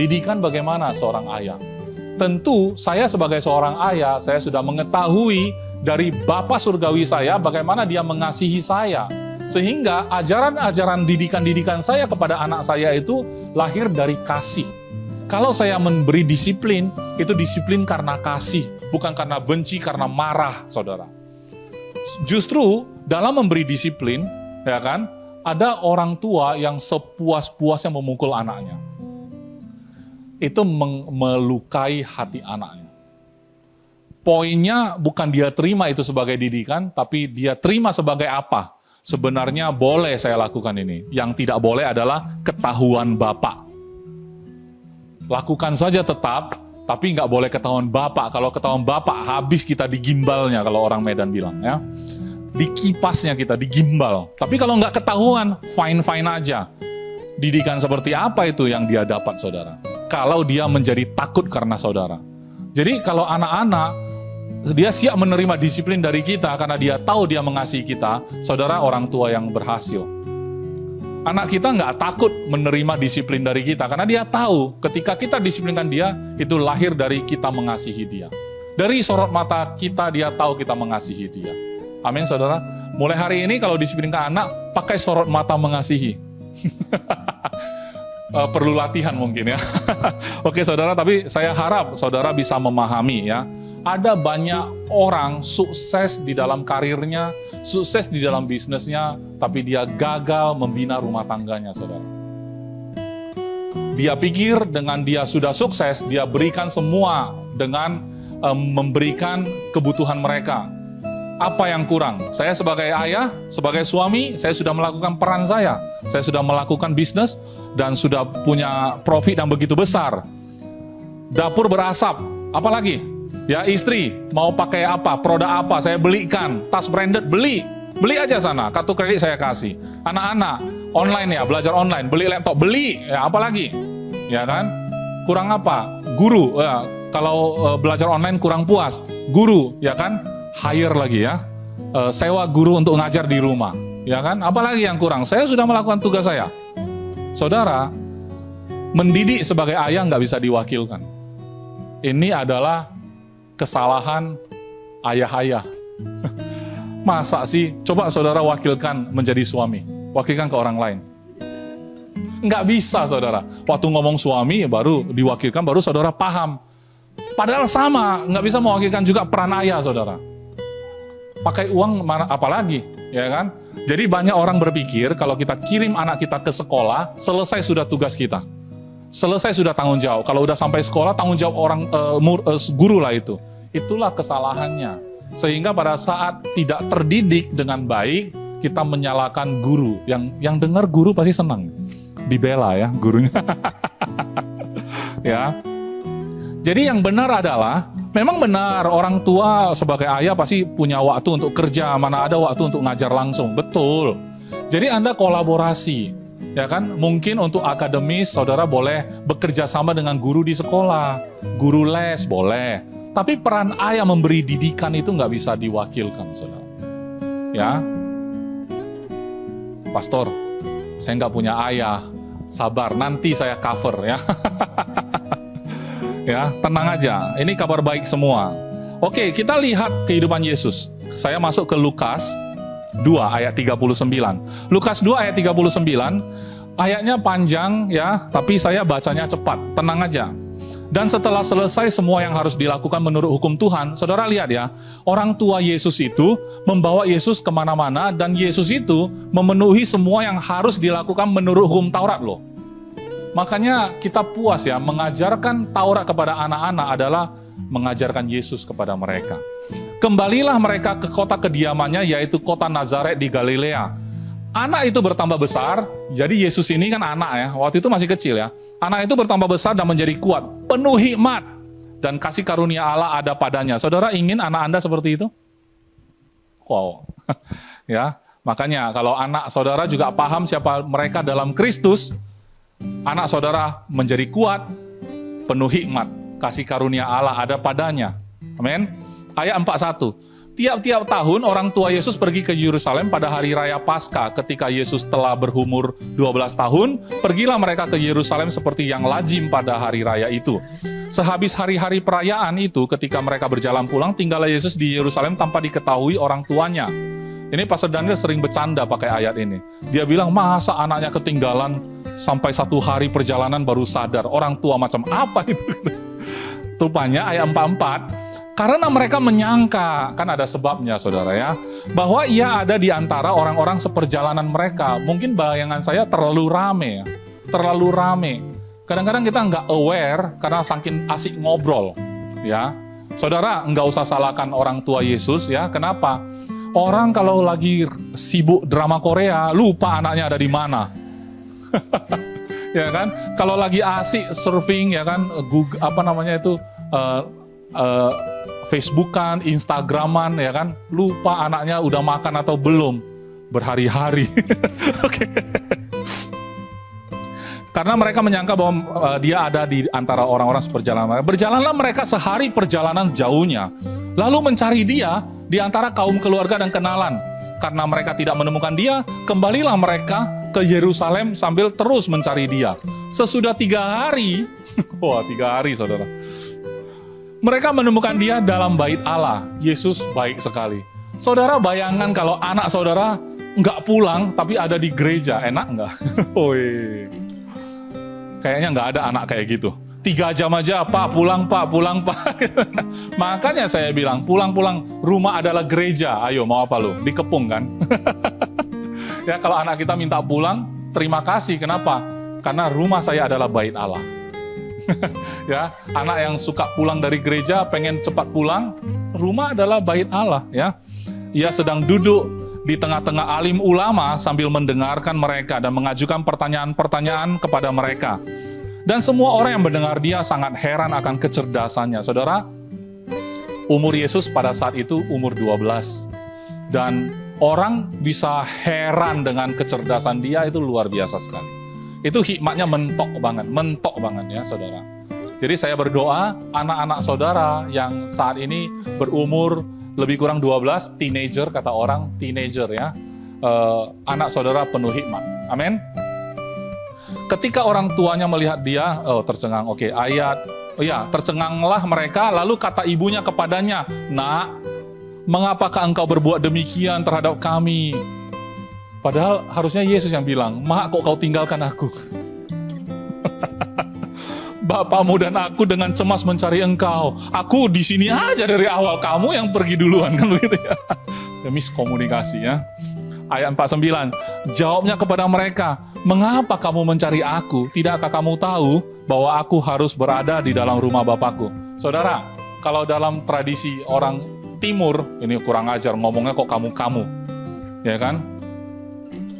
Didikan bagaimana seorang ayah. Tentu saya sebagai seorang ayah, saya sudah mengetahui dari Bapa Surgawi saya bagaimana dia mengasihi saya. Sehingga ajaran-ajaran didikan-didikan saya kepada anak saya itu lahir dari kasih. Kalau saya memberi disiplin, itu disiplin karena kasih, bukan karena benci, karena marah, saudara. Justru dalam memberi disiplin, ya kan, ada orang tua yang sepuas-puasnya memukul anaknya. Itu melukai hati anaknya. Poinnya bukan dia terima itu sebagai didikan, tapi dia terima sebagai apa? Sebenarnya boleh saya lakukan ini. Yang tidak boleh adalah ketahuan Bapak. Lakukan saja tetap, tapi nggak boleh ketahuan Bapak. Kalau ketahuan Bapak, habis kita digimbalnya, kalau orang Medan bilang, ya. Di kipasnya kita, digimbal. Tapi kalau nggak ketahuan, fine-fine aja. Didikan seperti apa itu yang dia dapat, saudara? Kalau dia menjadi takut karena saudara. Jadi kalau anak-anak, dia siap menerima disiplin dari kita karena dia tahu dia mengasihi kita, saudara, orang tua yang berhasil. Anak kita nggak takut menerima disiplin dari kita karena dia tahu ketika kita disiplinkan dia, itu lahir dari kita mengasihi dia. Dari sorot mata kita, dia tahu kita mengasihi dia. Amin, saudara. Mulai hari ini kalau disiplinkan anak, pakai sorot mata mengasihi. Perlu latihan mungkin ya. Oke, saudara, tapi saya harap saudara bisa memahami ya. Ada banyak orang sukses di dalam karirnya, sukses di dalam bisnisnya, tapi dia gagal membina rumah tangganya, saudara. Dia pikir dengan dia sudah sukses, dia berikan semua dengan memberikan kebutuhan mereka. Apa yang kurang? Saya sebagai ayah, sebagai suami, saya sudah melakukan peran saya. Saya sudah melakukan bisnis dan sudah punya profit yang begitu besar. Dapur berasap, apalagi? Ya, istri mau pakai apa, produk apa, saya belikan. Tas branded, beli aja sana, kartu kredit saya kasih. Anak-anak online ya, belajar online, beli laptop, beli, ya apalagi, ya kan? Kurang apa? Guru, ya, kalau belajar online kurang puas, guru, ya kan? Hire lagi ya, sewa guru untuk ngajar di rumah, ya kan? Apalagi yang kurang? Saya sudah melakukan tugas saya. Saudara, mendidik sebagai ayah nggak bisa diwakilkan. Ini adalah kesalahan ayah-ayah. Masa sih? Coba saudara wakilkan menjadi suami. Wakilkan ke orang lain. Nggak bisa, saudara. Waktu ngomong suami, baru diwakilkan, baru saudara paham. Padahal sama, nggak bisa mewakilkan juga peran ayah, saudara. Pakai uang mana, apalagi, ya kan? Jadi banyak orang berpikir, kalau kita kirim anak kita ke sekolah, selesai sudah tugas kita. Selesai sudah tanggung jawab. Kalau udah sampai sekolah, tanggung jawab orang guru lah itu. Itulah kesalahannya. Sehingga pada saat tidak terdidik dengan baik, kita menyalahkan guru. Yang dengar guru pasti senang. Dibela ya gurunya. Ya. Jadi yang benar adalah, memang benar orang tua sebagai ayah pasti punya waktu untuk kerja, mana ada waktu untuk ngajar langsung. Betul. Jadi Anda kolaborasi. Ya kan, mungkin untuk akademis saudara boleh bekerja sama dengan guru di sekolah, guru les boleh. Tapi peran ayah memberi didikan itu nggak bisa diwakilkan, saudara. Ya, pastor, saya nggak punya ayah, sabar, nanti saya cover ya. Ya, tenang aja, ini kabar baik semua. Oke, kita lihat kehidupan Yesus. Saya masuk ke Lukas 2 ayat 39. Lukas 2 ayat 39, ayatnya panjang ya, tapi saya bacanya cepat, tenang aja. Dan setelah selesai semua yang harus dilakukan menurut hukum Tuhan, saudara lihat ya, orang tua Yesus itu membawa Yesus kemana-mana, dan Yesus itu memenuhi semua yang harus dilakukan menurut hukum Taurat loh. Makanya kita puas ya, mengajarkan Taurat kepada anak-anak adalah mengajarkan Yesus kepada mereka. Kembalilah mereka ke kota kediamannya, yaitu kota Nazaret di Galilea. Anak itu bertambah besar, jadi Yesus ini kan anak ya, waktu itu masih kecil ya. Anak itu bertambah besar dan menjadi kuat, penuh hikmat, dan kasih karunia Allah ada padanya. Saudara ingin anak Anda seperti itu? Wow. Ya, makanya kalau anak saudara juga paham siapa mereka dalam Kristus, anak saudara menjadi kuat, penuh hikmat, kasih karunia Allah ada padanya. Amin. Ayat 41. Tiap-tiap tahun orang tua Yesus pergi ke Yerusalem pada hari raya Paskah. Ketika Yesus telah berumur 12 tahun, pergilah mereka ke Yerusalem seperti yang lazim pada hari raya itu. Sehabis hari-hari perayaan itu, ketika mereka berjalan pulang, tinggallah Yesus di Yerusalem tanpa diketahui orang tuanya. Ini Pastor Daniel sering bercanda pakai ayat ini. Dia bilang, masa anaknya ketinggalan sampai 1 hari perjalanan baru sadar. Orang tua macam apa itu? Rupanya ayat 44, karena mereka menyangka, kan ada sebabnya saudara ya, bahwa ia ada di antara orang-orang seperjalanan mereka. Mungkin bayangan saya terlalu rame ya, terlalu rame. Kadang-kadang kita nggak aware karena saking asik ngobrol ya. Saudara, nggak usah salahkan orang tua Yesus ya. Kenapa? Orang kalau lagi sibuk drama Korea, lupa anaknya ada di mana. Ya kan? Kalau lagi asik surfing ya kan, Google, Facebookan, Instagraman ya kan, lupa anaknya udah makan atau belum berhari-hari. Oke. Karena mereka menyangka bahwa dia ada di antara orang-orang seperjalanan. Berjalanlah mereka sehari perjalanan jauhnya, lalu mencari dia di antara kaum keluarga dan kenalan. Karena mereka tidak menemukan dia, kembalilah mereka ke Yerusalem sambil terus mencari dia. Sesudah 3 hari, wah 3 hari saudara, mereka menemukan dia dalam bait Allah. Yesus baik sekali. Saudara bayangkan kalau anak saudara nggak pulang tapi ada di gereja, enak nggak? Woi. Kayaknya nggak ada anak kayak gitu. 3 jam aja, Pak, pulang Pak. Makanya saya bilang, pulang, rumah adalah gereja. Ayo, mau apa lu? Dikepung kan? Ya, kalau anak kita minta pulang, terima kasih. Kenapa? Karena rumah saya adalah bait Allah. Ya, anak yang suka pulang dari gereja, pengen cepat pulang, rumah adalah bait Allah. Ya, ia sedang duduk di tengah-tengah alim ulama sambil mendengarkan mereka dan mengajukan pertanyaan-pertanyaan kepada mereka. Dan semua orang yang mendengar dia sangat heran akan kecerdasannya. Saudara, umur Yesus pada saat itu umur 12. Dan orang bisa heran dengan kecerdasan dia, itu luar biasa sekali. Itu hikmatnya mentok banget ya saudara. Jadi saya berdoa anak-anak saudara yang saat ini berumur lebih kurang 12, teenager kata orang, teenager ya. Anak saudara penuh hikmat. Amin. Ketika orang tuanya melihat dia, tercengang. Oke, tercenganglah mereka, lalu kata ibunya kepadanya, "Nak, mengapakah engkau berbuat demikian terhadap kami?" Padahal harusnya Yesus yang bilang, "Mak, kok kau tinggalkan aku? Bapakmu dan aku dengan cemas mencari engkau. Aku di sini aja dari awal, kamu yang pergi duluan." Kan begitu ya. Miskomunikasi ya. Ayat 49, jawabnya kepada mereka, "Mengapa kamu mencari aku? Tidakkah kamu tahu bahwa aku harus berada di dalam rumah Bapakku?" Saudara, kalau dalam tradisi orang Timur, ini kurang ajar ngomongnya kok kamu-kamu. Ya kan?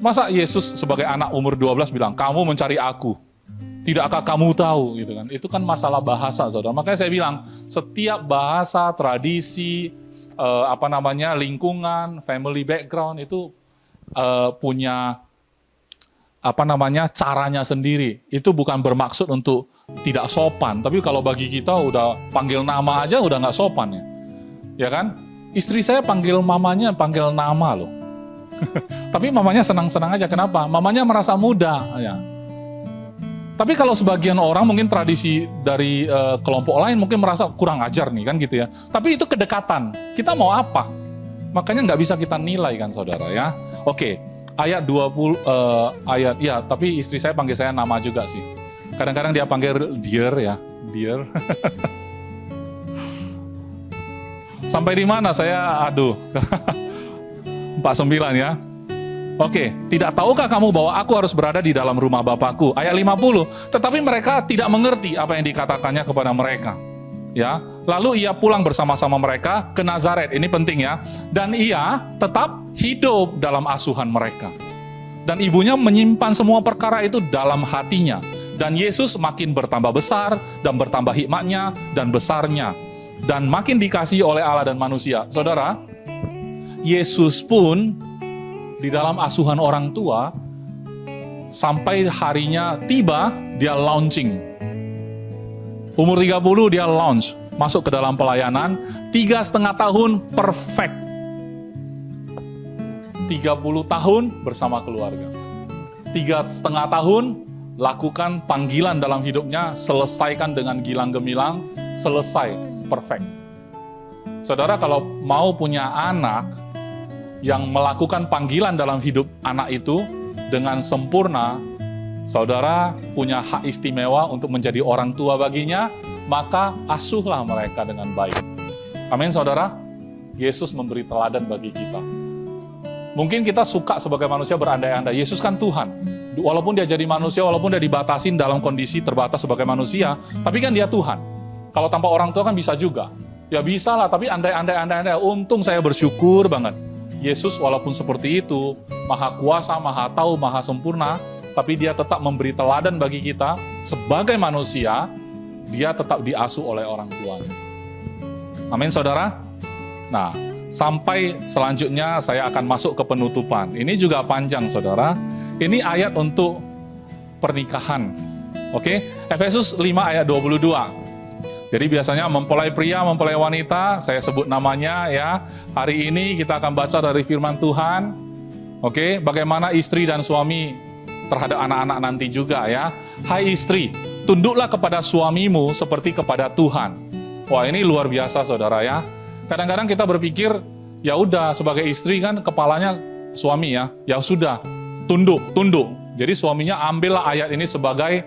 Masa Yesus sebagai anak umur 12 bilang, "Kamu mencari aku. Tidakkah kamu tahu?" Gitu kan. Itu kan masalah bahasa, saudara. Makanya saya bilang, setiap bahasa, tradisi, lingkungan, family background itu punya caranya sendiri. Itu bukan bermaksud untuk tidak sopan, tapi kalau bagi kita udah panggil nama aja udah nggak sopan ya. Ya kan? Istri saya panggil mamanya panggil nama loh. Tapi mamanya senang-senang aja. Kenapa? Mamanya merasa muda ya. Tapi kalau sebagian orang mungkin tradisi dari kelompok lain mungkin merasa kurang ajar nih kan gitu ya. Tapi itu kedekatan. Kita mau apa? Makanya nggak bisa kita nilai kan saudara ya. Oke, ayat 20 tapi istri saya panggil saya nama juga sih. Kadang-kadang dia panggil dear ya, dear. Sampai di mana saya? 49 ya. Oke, tidak tahukah kamu bahwa aku harus berada di dalam rumah Bapakku? Ayat 50, tetapi mereka tidak mengerti apa yang dikatakannya kepada mereka. Ya, lalu ia pulang bersama-sama mereka ke Nazaret. Ini penting ya. Dan ia tetap hidup dalam asuhan mereka. Dan ibunya menyimpan semua perkara itu dalam hatinya. Dan Yesus makin bertambah besar dan bertambah hikmatnya dan besarnya. Dan makin dikasihi oleh Allah dan manusia. Saudara, Yesus pun di dalam asuhan orang tua, sampai harinya tiba, dia launching. Umur 30 dia launch, masuk ke dalam pelayanan, 3,5 tahun perfect. 30 tahun bersama keluarga. 3,5 tahun lakukan panggilan dalam hidupnya, selesaikan dengan gilang gemilang, selesai, perfect. Saudara kalau mau punya anak yang melakukan panggilan dalam hidup anak itu dengan sempurna, saudara punya hak istimewa untuk menjadi orang tua baginya, maka asuhlah mereka dengan baik. Amin saudara. Yesus memberi teladan bagi kita. Mungkin kita suka sebagai manusia berandai-andai, Yesus kan Tuhan. Walaupun dia jadi manusia, walaupun dia dibatasin dalam kondisi terbatas sebagai manusia, tapi kan dia Tuhan. Kalau tanpa orang tua kan bisa juga. Ya bisa lah, tapi andai. Untung saya bersyukur banget. Yesus walaupun seperti itu, maha kuasa, maha tahu, maha sempurna, tapi dia tetap memberi teladan bagi kita. Sebagai manusia, dia tetap diasuh oleh orang tuanya. Amin, saudara? Nah, sampai selanjutnya saya akan masuk ke penutupan. Ini juga panjang, saudara. Ini ayat untuk pernikahan. Oke, Efesus 5 ayat 22. Jadi biasanya mempelai pria, mempelai wanita, saya sebut namanya ya. Hari ini kita akan baca dari firman Tuhan. Oke, bagaimana istri dan suami terhadap anak-anak nanti juga ya. Hai istri, tunduklah kepada suamimu seperti kepada Tuhan. Wah, ini luar biasa, saudara ya. Kadang-kadang kita berpikir, ya udah sebagai istri kan kepalanya suami ya. Ya sudah, tunduk. Jadi suaminya ambillah ayat ini sebagai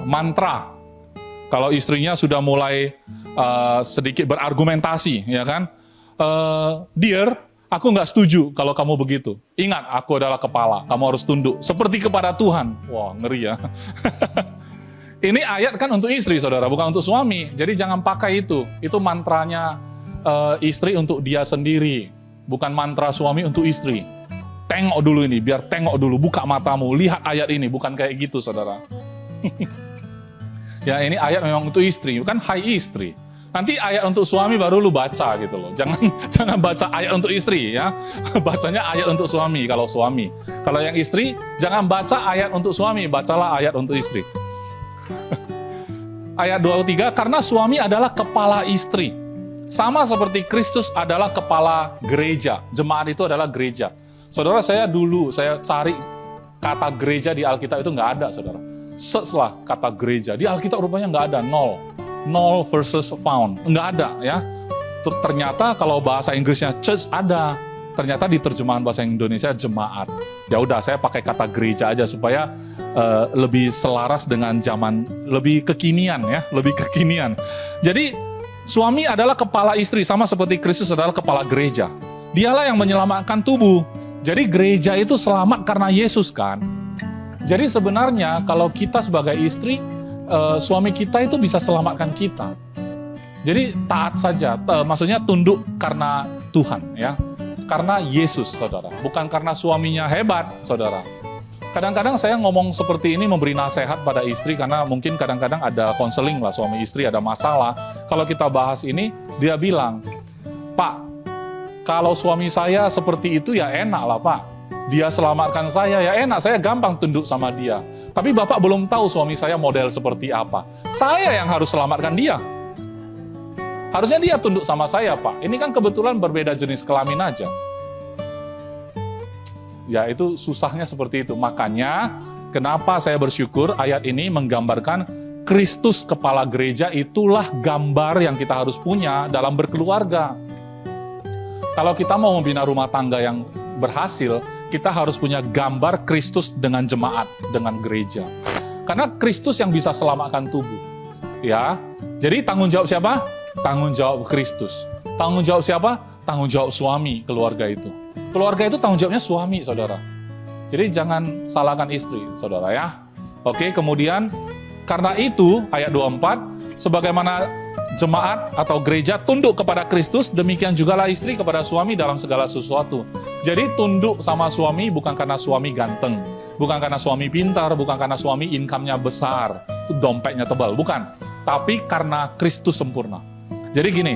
mantra. Kalau istrinya sudah mulai sedikit berargumentasi, ya kan? Dear, aku nggak setuju kalau kamu begitu. Ingat, aku adalah kepala, kamu harus tunduk. Seperti kepada Tuhan. Wah, ngeri ya. Ini ayat kan untuk istri, saudara, bukan untuk suami. Jadi jangan pakai itu. Itu mantranya istri untuk dia sendiri. Bukan mantra suami untuk istri. Tengok dulu ini, biar tengok dulu. Buka matamu, lihat ayat ini. Bukan kayak gitu, saudara. Ya, ini ayat memang untuk istri. Bukan hai istri. Nanti ayat untuk suami baru lu baca gitu loh. Jangan baca ayat untuk istri ya. Bacanya ayat untuk suami kalau suami. Kalau yang istri, jangan baca ayat untuk suami. Bacalah ayat untuk istri. Ayat 23, karena suami adalah kepala istri. Sama seperti Kristus adalah kepala gereja. Jemaat itu adalah gereja. Saudara, saya cari kata gereja di Alkitab itu nggak ada, saudara. Search lah kata gereja. Di Alkitab rupanya nggak ada, nol versus found. Nggak ada ya. Ternyata kalau bahasa Inggrisnya church ada. Ternyata di terjemahan bahasa Indonesia jemaat. Ya udah, saya pakai kata gereja aja supaya lebih selaras dengan zaman, lebih kekinian ya, lebih kekinian. Jadi suami adalah kepala istri, sama seperti Kristus adalah kepala gereja. Dialah yang menyelamatkan tubuh. Jadi gereja itu selamat karena Yesus kan. Jadi sebenarnya kalau kita sebagai istri, suami kita itu bisa selamatkan kita. Jadi taat saja, maksudnya tunduk karena Tuhan ya. Karena Yesus, saudara. Bukan karena suaminya hebat, saudara. Kadang-kadang saya ngomong seperti ini memberi nasihat pada istri karena mungkin kadang-kadang ada konseling lah, suami istri ada masalah. Kalau kita bahas ini, dia bilang, Pak, kalau suami saya seperti itu ya enak lah Pak. Dia selamatkan saya ya enak, saya gampang tunduk sama dia. Tapi Bapak belum tahu suami saya model seperti apa. Saya yang harus selamatkan dia. Harusnya dia tunduk sama saya, Pak. Ini kan kebetulan berbeda jenis kelamin aja. Ya, itu susahnya seperti itu. Makanya, kenapa saya bersyukur ayat ini menggambarkan Kristus kepala gereja, itulah gambar yang kita harus punya dalam berkeluarga. Kalau kita mau membina rumah tangga yang berhasil, kita harus punya gambar Kristus dengan jemaat, dengan gereja. Karena Kristus yang bisa selamatkan tubuh. Ya, jadi tanggung jawab siapa? Tanggung jawab Kristus. Tanggung jawab siapa? Tanggung jawab suami keluarga itu. Keluarga itu tanggung jawabnya suami, saudara. Jadi jangan salahkan istri, saudara ya. Oke, kemudian karena itu ayat 24, sebagaimana jemaat atau gereja tunduk kepada Kristus, demikian jugalah istri kepada suami dalam segala sesuatu. Jadi tunduk sama suami bukan karena suami ganteng, bukan karena suami pintar, bukan karena suami income-nya besar, dompetnya tebal, bukan. Tapi karena Kristus sempurna. Jadi gini,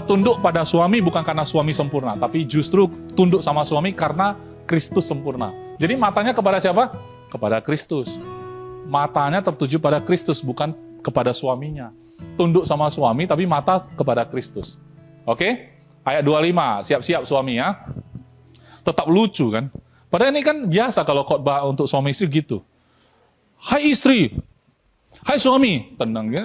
tunduk pada suami bukan karena suami sempurna, tapi justru tunduk sama suami karena Kristus sempurna. Jadi matanya kepada siapa? Kepada Kristus. Matanya tertuju pada Kristus, bukan kepada suaminya. Tunduk sama suami, tapi mata kepada Kristus. Oke? Ayat 25, siap-siap suami ya. Tetap lucu kan? Padahal ini kan biasa kalau khotbah untuk suami istri gitu. Hai istri, hai suami, tenang ya.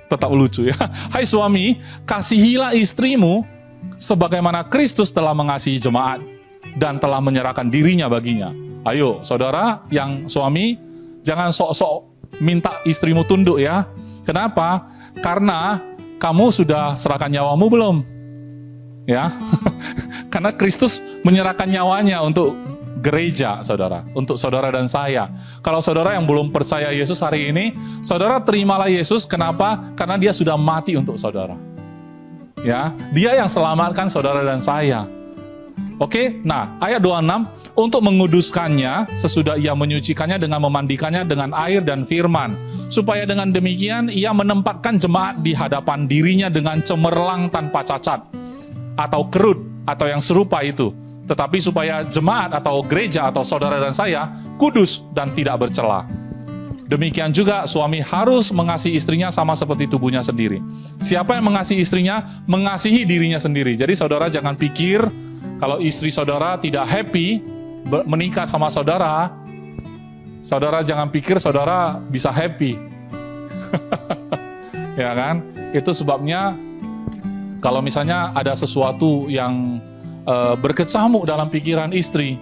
Tetap lucu ya. Hai suami, kasihilah istrimu sebagaimana Kristus telah mengasihi jemaat dan telah menyerahkan dirinya baginya. Ayo, saudara yang suami, jangan sok-sok minta istrimu tunduk ya. Kenapa? Karena kamu sudah serahkan nyawamu belum? Ya. Karena Kristus menyerahkan nyawanya untuk gereja, saudara, untuk saudara dan saya. Kalau saudara yang belum percaya Yesus hari ini, saudara terimalah Yesus. Kenapa? Karena dia sudah mati untuk saudara. Ya, Dia yang selamatkan saudara dan saya. Oke, nah ayat 26, untuk menguduskannya sesudah ia menyucikannya dengan memandikannya dengan air dan firman, supaya dengan demikian ia menempatkan jemaat di hadapan dirinya dengan cemerlang tanpa cacat atau kerut atau yang serupa itu, tetapi supaya jemaat atau gereja atau saudara dan saya kudus dan tidak bercela. Demikian juga suami harus mengasihi istrinya sama seperti tubuhnya sendiri. Siapa yang mengasihi istrinya, mengasihi dirinya sendiri. Jadi saudara jangan pikir kalau istri saudara tidak happy menikah sama saudara, saudara jangan pikir saudara bisa happy. Ya kan? Itu sebabnya kalau misalnya ada sesuatu yang berkecamuk dalam pikiran istri,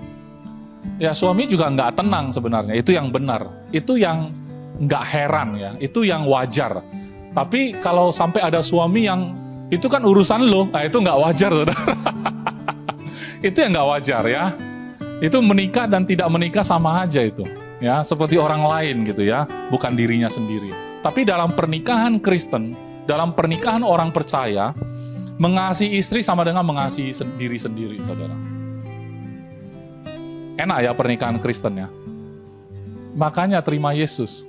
ya suami juga nggak tenang sebenarnya. Itu yang benar. Itu yang nggak heran ya. Itu yang wajar. Tapi kalau sampai ada suami yang itu kan urusan lo, nah itu nggak wajar, saudara. Itu yang nggak wajar ya. Itu menikah dan tidak menikah sama aja itu. Ya, seperti orang lain gitu ya, bukan dirinya sendiri. Tapi dalam pernikahan Kristen, dalam pernikahan orang percaya, mengasihi istri sama dengan mengasihi diri sendiri, saudara. Enak ya pernikahan Kristen ya. Makanya terima Yesus.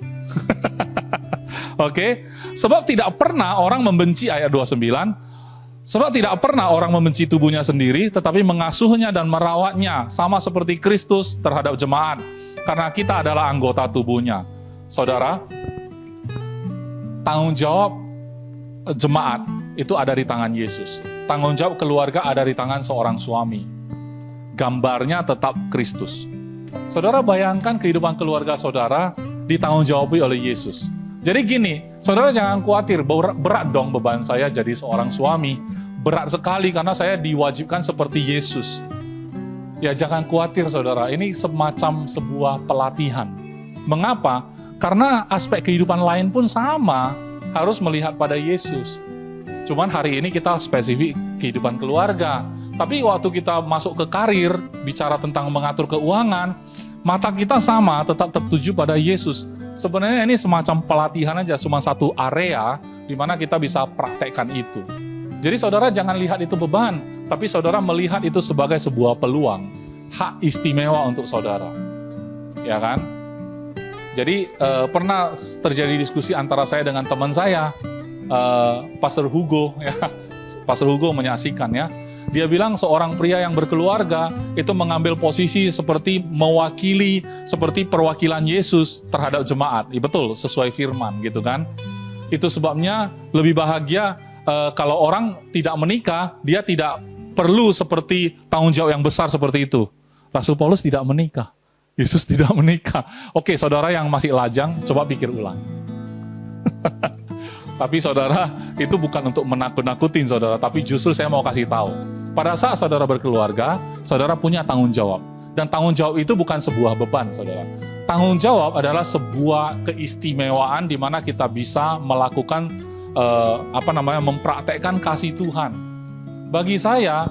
Oke? Sebab tidak pernah orang membenci, ayat 29, sebab tidak pernah orang membenci tubuhnya sendiri, tetapi mengasuhnya dan merawatnya, sama seperti Kristus terhadap jemaat, karena kita adalah anggota tubuhnya. Saudara, tanggung jawab jemaat itu ada di tangan Yesus. Tanggung jawab keluarga ada di tangan seorang suami. Gambarnya tetap Kristus. Saudara bayangkan kehidupan keluarga saudara ditanggung jawabi oleh Yesus. Jadi gini, saudara jangan khawatir, berat dong beban saya jadi seorang suami. Berat sekali karena saya diwajibkan seperti Yesus. Ya jangan khawatir saudara, ini semacam sebuah pelatihan. Mengapa? Karena aspek kehidupan lain pun sama, harus melihat pada Yesus. Cuman hari ini kita spesifik kehidupan keluarga. Tapi waktu kita masuk ke karir, bicara tentang mengatur keuangan, mata kita sama, tetap tertuju pada Yesus. Sebenarnya ini semacam pelatihan aja, cuma satu area di mana kita bisa praktekkan itu. Jadi saudara jangan lihat itu beban, tapi saudara melihat itu sebagai sebuah peluang, hak istimewa untuk saudara. Ya kan? Jadi pernah terjadi diskusi antara saya dengan teman saya, Pastor Hugo, ya. Pastor Hugo menyaksikan ya. Dia bilang seorang pria yang berkeluarga itu mengambil posisi seperti mewakili, seperti perwakilan Yesus terhadap jemaat. Ya, betul, sesuai firman gitu kan. Itu sebabnya lebih bahagia kalau orang tidak menikah, dia tidak perlu seperti tanggung jawab yang besar seperti itu. Rasul Paulus tidak menikah, Yesus tidak menikah. Oke, saudara yang masih lajang, coba pikir ulang. Tapi saudara, itu bukan untuk menakut-nakutin saudara, tapi justru saya mau kasih tahu. Pada saat saudara berkeluarga, saudara punya tanggung jawab. Dan tanggung jawab itu bukan sebuah beban, saudara. Tanggung jawab adalah sebuah keistimewaan di mana kita bisa melakukan, mempraktekkan kasih Tuhan. Bagi saya,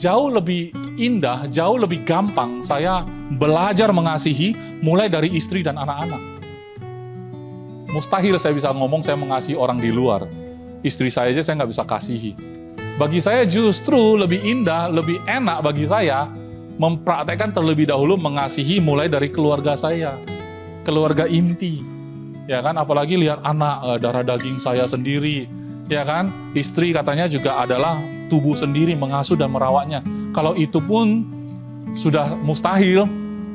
jauh lebih indah, jauh lebih gampang saya belajar mengasihi mulai dari istri dan anak-anak. Mustahil saya bisa ngomong saya mengasihi orang di luar. Istri saya aja saya nggak bisa kasihi. Bagi saya justru lebih indah, lebih enak bagi saya mempraktekkan terlebih dahulu mengasihi mulai dari keluarga saya. Keluarga inti. Ya kan, apalagi lihat anak, darah daging saya sendiri. Ya kan, istri katanya juga adalah tubuh sendiri, mengasuh dan merawatnya. Kalau itu pun sudah mustahil,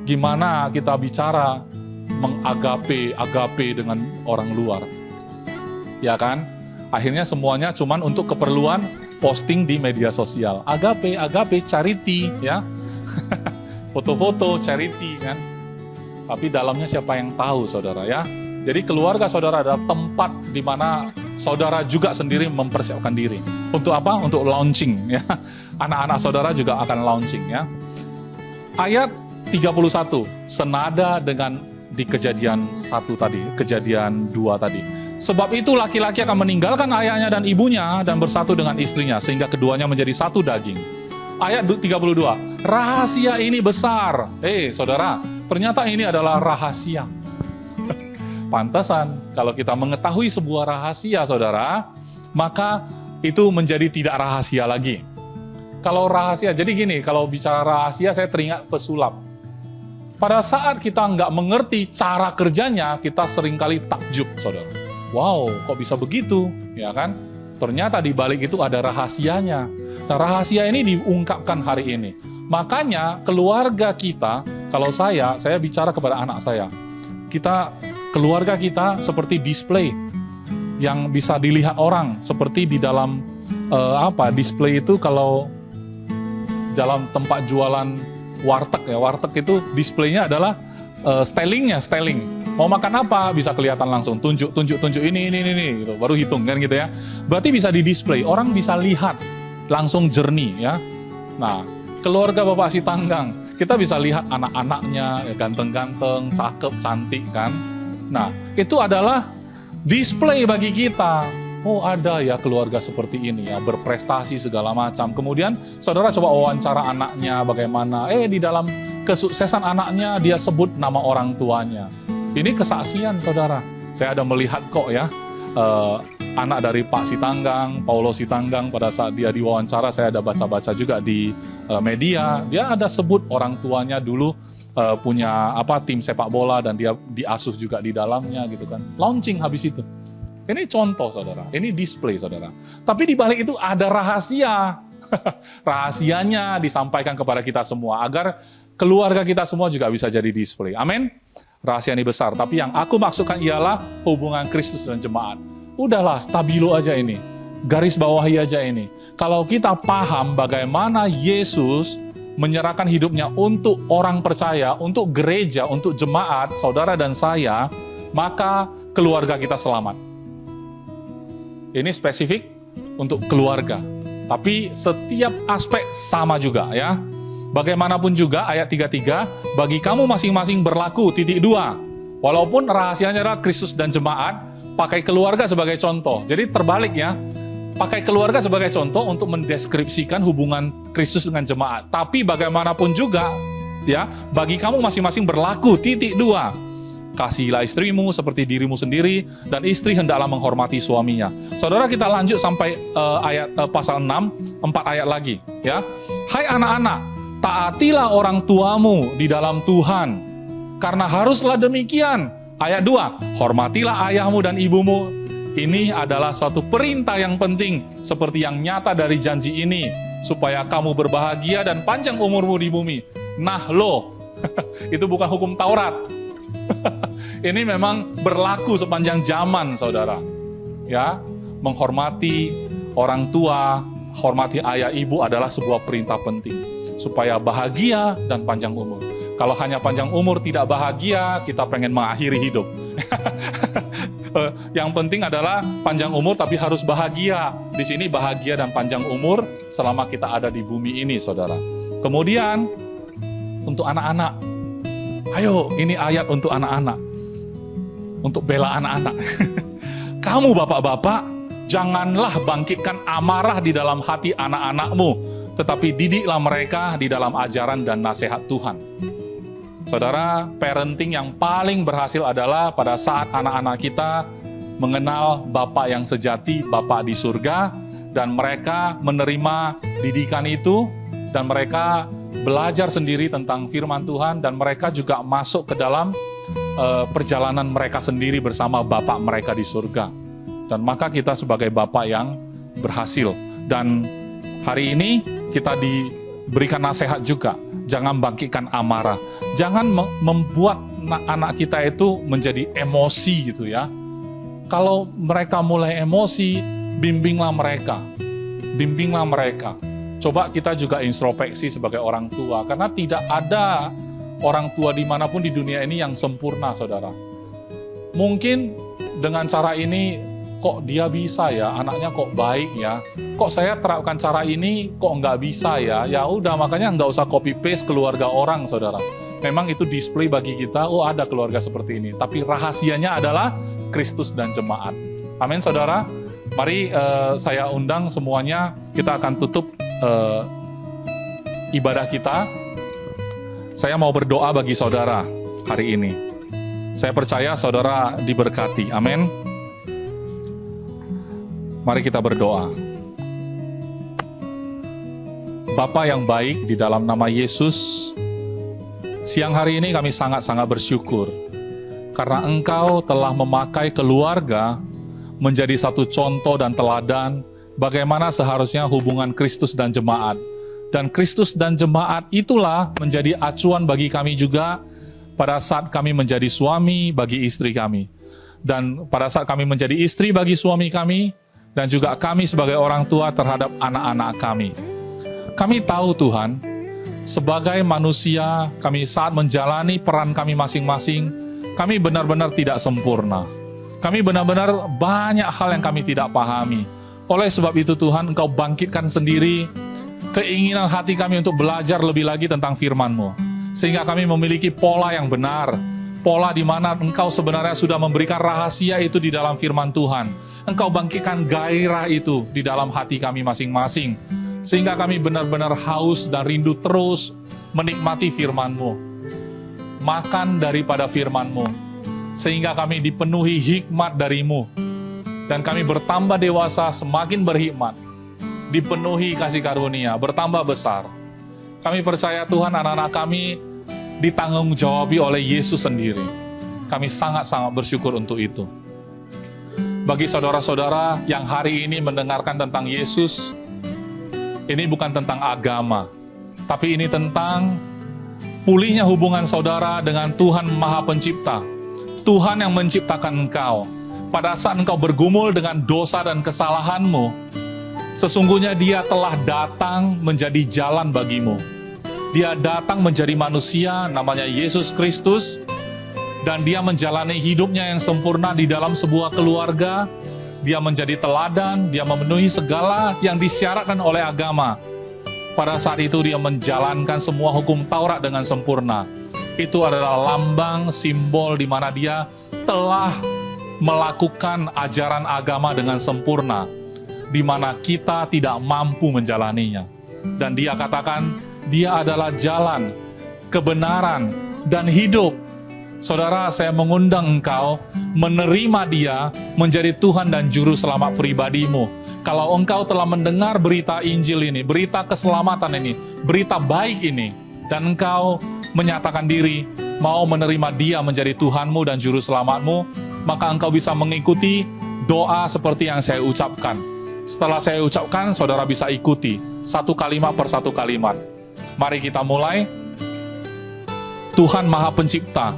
gimana kita bicara agape dengan orang luar, ya kan? Akhirnya semuanya cuman untuk keperluan posting di media sosial. Agape, charity, ya, foto-foto charity kan. Tapi dalamnya siapa yang tahu, saudara ya? Jadi keluarga saudara adalah tempat di mana saudara juga sendiri mempersiapkan diri. Untuk apa? Untuk launching, ya. Anak-anak saudara juga akan launching, ya. Ayat 31, senada dengan di kejadian 1 tadi, kejadian 2 tadi. Sebab itu laki-laki akan meninggalkan ayahnya dan ibunya dan bersatu dengan istrinya, sehingga keduanya menjadi satu daging. Ayat 32, rahasia ini besar. Saudara, ternyata ini adalah rahasia. Pantasan, kalau kita mengetahui sebuah rahasia, saudara, maka itu menjadi tidak rahasia lagi. Kalau rahasia, jadi gini, kalau bicara rahasia saya teringat pesulap. Pada saat kita nggak mengerti cara kerjanya, kita seringkali takjub, saudara. Wow, kok bisa begitu? Ya kan? Ternyata di balik itu ada rahasianya. Nah, rahasia ini diungkapkan hari ini. Makanya keluarga kita, kalau saya bicara kepada anak saya, keluarga kita seperti display yang bisa dilihat orang, seperti di dalam display itu kalau dalam tempat jualan warteg ya, warteg itu displaynya adalah styling. Mau makan apa bisa kelihatan langsung, tunjuk ini gitu, baru hitung kan gitu ya. Berarti bisa di display, orang bisa lihat langsung jernih ya. Nah, keluarga Bapak Sitanggang, kita bisa lihat anak-anaknya ya, ganteng-ganteng, cakep, cantik kan. Nah, itu adalah display bagi kita. Oh, ada ya keluarga seperti ini ya, berprestasi segala macam. Kemudian saudara coba wawancara anaknya bagaimana. Di dalam kesuksesan anaknya dia sebut nama orang tuanya. Ini kesaksian saudara. Saya ada melihat kok ya, anak dari Pak Sitanggang, Paulo Sitanggang, pada saat dia diwawancara, saya ada baca-baca juga di media. Dia ada sebut orang tuanya dulu punya tim sepak bola dan dia diasuh juga di dalamnya gitu kan. Launching habis itu. Ini contoh saudara, ini display saudara. Tapi di balik itu ada rahasia. Rahasianya disampaikan kepada kita semua agar keluarga kita semua juga bisa jadi display. Amin. Rahasia ini besar, tapi yang aku maksudkan ialah hubungan Kristus dan jemaat. Udahlah, stabilo aja ini. Garis bawahi aja ini. Kalau kita paham bagaimana Yesus menyerahkan hidupnya untuk orang percaya, untuk gereja, untuk jemaat, saudara dan saya, maka keluarga kita selamat. Ini spesifik untuk keluarga. Tapi setiap aspek sama juga ya. Bagaimanapun juga ayat 33, bagi kamu masing-masing berlaku, 2. Walaupun rahasianya adalah Kristus dan jemaat, pakai keluarga sebagai contoh. Jadi terbalik ya. Pakai keluarga sebagai contoh untuk mendeskripsikan hubungan Kristus dengan jemaat. Tapi bagaimanapun juga ya, bagi kamu masing-masing berlaku, 2. Kasihilah istrimu seperti dirimu sendiri, dan istri hendaklah menghormati suaminya. Saudara, kita lanjut sampai pasal 6, 4 ayat lagi. Ya, hai anak-anak, taatilah orang tuamu di dalam Tuhan, karena haruslah demikian. Ayat 2, hormatilah ayahmu dan ibumu. Ini adalah suatu perintah yang penting, seperti yang nyata dari janji ini, supaya kamu berbahagia dan panjang umurmu di bumi. Nah loh, itu bukan hukum Taurat. Ini memang berlaku sepanjang zaman, saudara. Ya, menghormati orang tua, hormati ayah ibu adalah sebuah perintah penting supaya bahagia dan panjang umur. Kalau hanya panjang umur tidak bahagia, kita pengen mengakhiri hidup. Yang penting adalah panjang umur tapi harus bahagia. Di sini bahagia dan panjang umur selama kita ada di bumi ini, saudara. Kemudian untuk anak-anak, ayo, ini ayat untuk anak-anak. Untuk bela anak-anak. Kamu bapak-bapak, janganlah bangkitkan amarah di dalam hati anak-anakmu, tetapi didiklah mereka di dalam ajaran dan nasihat Tuhan. Saudara, parenting yang paling berhasil adalah pada saat anak-anak kita mengenal Bapa yang sejati, Bapa di surga, dan mereka menerima didikan itu, dan mereka belajar sendiri tentang firman Tuhan, dan mereka juga masuk ke dalam perjalanan mereka sendiri bersama Bapa mereka di surga. Dan maka kita sebagai Bapa yang berhasil. Dan hari ini kita diberikan nasihat juga, jangan bangkitkan amarah. Jangan membuat anak kita itu menjadi emosi gitu ya. Kalau mereka mulai emosi, bimbinglah mereka. Bimbinglah mereka. Coba kita juga introspeksi sebagai orang tua, karena tidak ada orang tua dimanapun di dunia ini yang sempurna, saudara. Mungkin dengan cara ini, kok dia bisa ya, anaknya kok baik ya, kok saya terapkan cara ini, kok nggak bisa ya, ya udah, makanya nggak usah copy-paste keluarga orang, saudara. Memang itu display bagi kita, oh ada keluarga seperti ini, tapi rahasianya adalah Kristus dan jemaat. Amin, saudara. Mari saya undang semuanya, kita akan tutup ibadah kita. Saya mau berdoa bagi saudara hari ini. Saya percaya saudara diberkati. Amin. Mari kita berdoa. Bapa yang baik, di dalam nama Yesus, siang hari ini kami sangat-sangat bersyukur karena Engkau telah memakai keluarga menjadi satu contoh dan teladan bagaimana seharusnya hubungan Kristus dan jemaat. Dan Kristus dan jemaat itulah menjadi acuan bagi kami juga pada saat kami menjadi suami bagi istri kami. Dan pada saat kami menjadi istri bagi suami kami, dan juga kami sebagai orang tua terhadap anak-anak kami. Kami tahu Tuhan, sebagai manusia, kami saat menjalani peran kami masing-masing, kami benar-benar tidak sempurna. Kami benar-benar banyak hal yang kami tidak pahami. Oleh sebab itu Tuhan, Engkau bangkitkan sendiri keinginan hati kami untuk belajar lebih lagi tentang firman-Mu. Sehingga kami memiliki pola yang benar, pola di mana Engkau sebenarnya sudah memberikan rahasia itu di dalam firman Tuhan. Engkau bangkitkan gairah itu di dalam hati kami masing-masing. Sehingga kami benar-benar haus dan rindu terus menikmati firman-Mu. Makan daripada firman-Mu. Sehingga kami dipenuhi hikmat dari-Mu. Dan kami bertambah dewasa, semakin berhikmat. Dipenuhi kasih karunia, bertambah besar. Kami percaya Tuhan, anak-anak kami ditanggung jawabi oleh Yesus sendiri. Kami sangat-sangat bersyukur untuk itu. Bagi saudara-saudara yang hari ini mendengarkan tentang Yesus, ini bukan tentang agama, tapi ini tentang pulihnya hubungan saudara dengan Tuhan Maha Pencipta. Tuhan yang menciptakan engkau. Pada saat engkau bergumul dengan dosa dan kesalahanmu, sesungguhnya Dia telah datang menjadi jalan bagimu. Dia datang menjadi manusia, namanya Yesus Kristus, dan Dia menjalani hidupnya yang sempurna di dalam sebuah keluarga. Dia menjadi teladan, Dia memenuhi segala yang disyaratkan oleh agama. Pada saat itu Dia menjalankan semua hukum Taurat dengan sempurna. Itu adalah lambang, simbol di mana Dia telah melakukan ajaran agama dengan sempurna, di mana kita tidak mampu menjalaninya. Dan Dia katakan, Dia adalah jalan, kebenaran, dan hidup. Saudara, saya mengundang engkau menerima Dia menjadi Tuhan dan Juru Selamat pribadimu. Kalau engkau telah mendengar berita Injil ini, berita keselamatan ini, berita baik ini, dan engkau menyatakan diri mau menerima Dia menjadi Tuhanmu dan Juru Selamatmu, maka engkau bisa mengikuti doa seperti yang saya ucapkan. Setelah saya ucapkan, saudara bisa ikuti satu kalimat per satu kalimat. Mari kita mulai. Tuhan Maha Pencipta,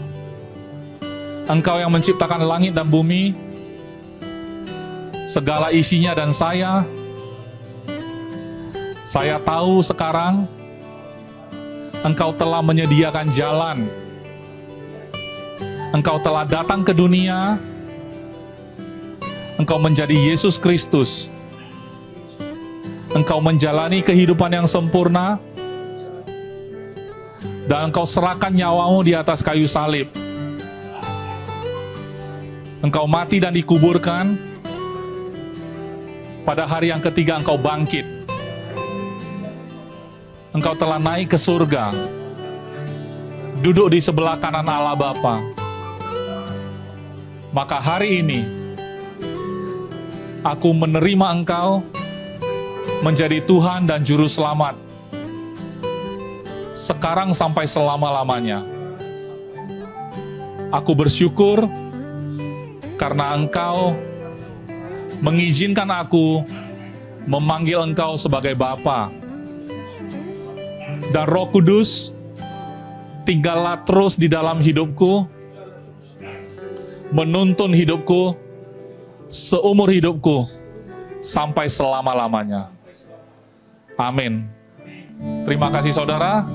Engkau yang menciptakan langit dan bumi, segala isinya dan saya tahu sekarang Engkau telah menyediakan jalan. Engkau telah datang ke dunia, Engkau menjadi Yesus Kristus. Engkau menjalani kehidupan yang sempurna, dan Engkau serahkan nyawamu di atas kayu salib. Engkau mati dan dikuburkan. Pada hari yang ketiga Engkau bangkit. Engkau telah naik ke surga, duduk di sebelah kanan Allah Bapa. Maka hari ini aku menerima Engkau menjadi Tuhan dan Juru Selamat, sekarang sampai selama-lamanya. Aku bersyukur karena Engkau mengizinkan aku memanggil Engkau sebagai Bapa. Dan Roh Kudus, tinggallah terus di dalam hidupku, menuntun hidupku, seumur hidupku, sampai selama-lamanya. Amin. Terima kasih saudara.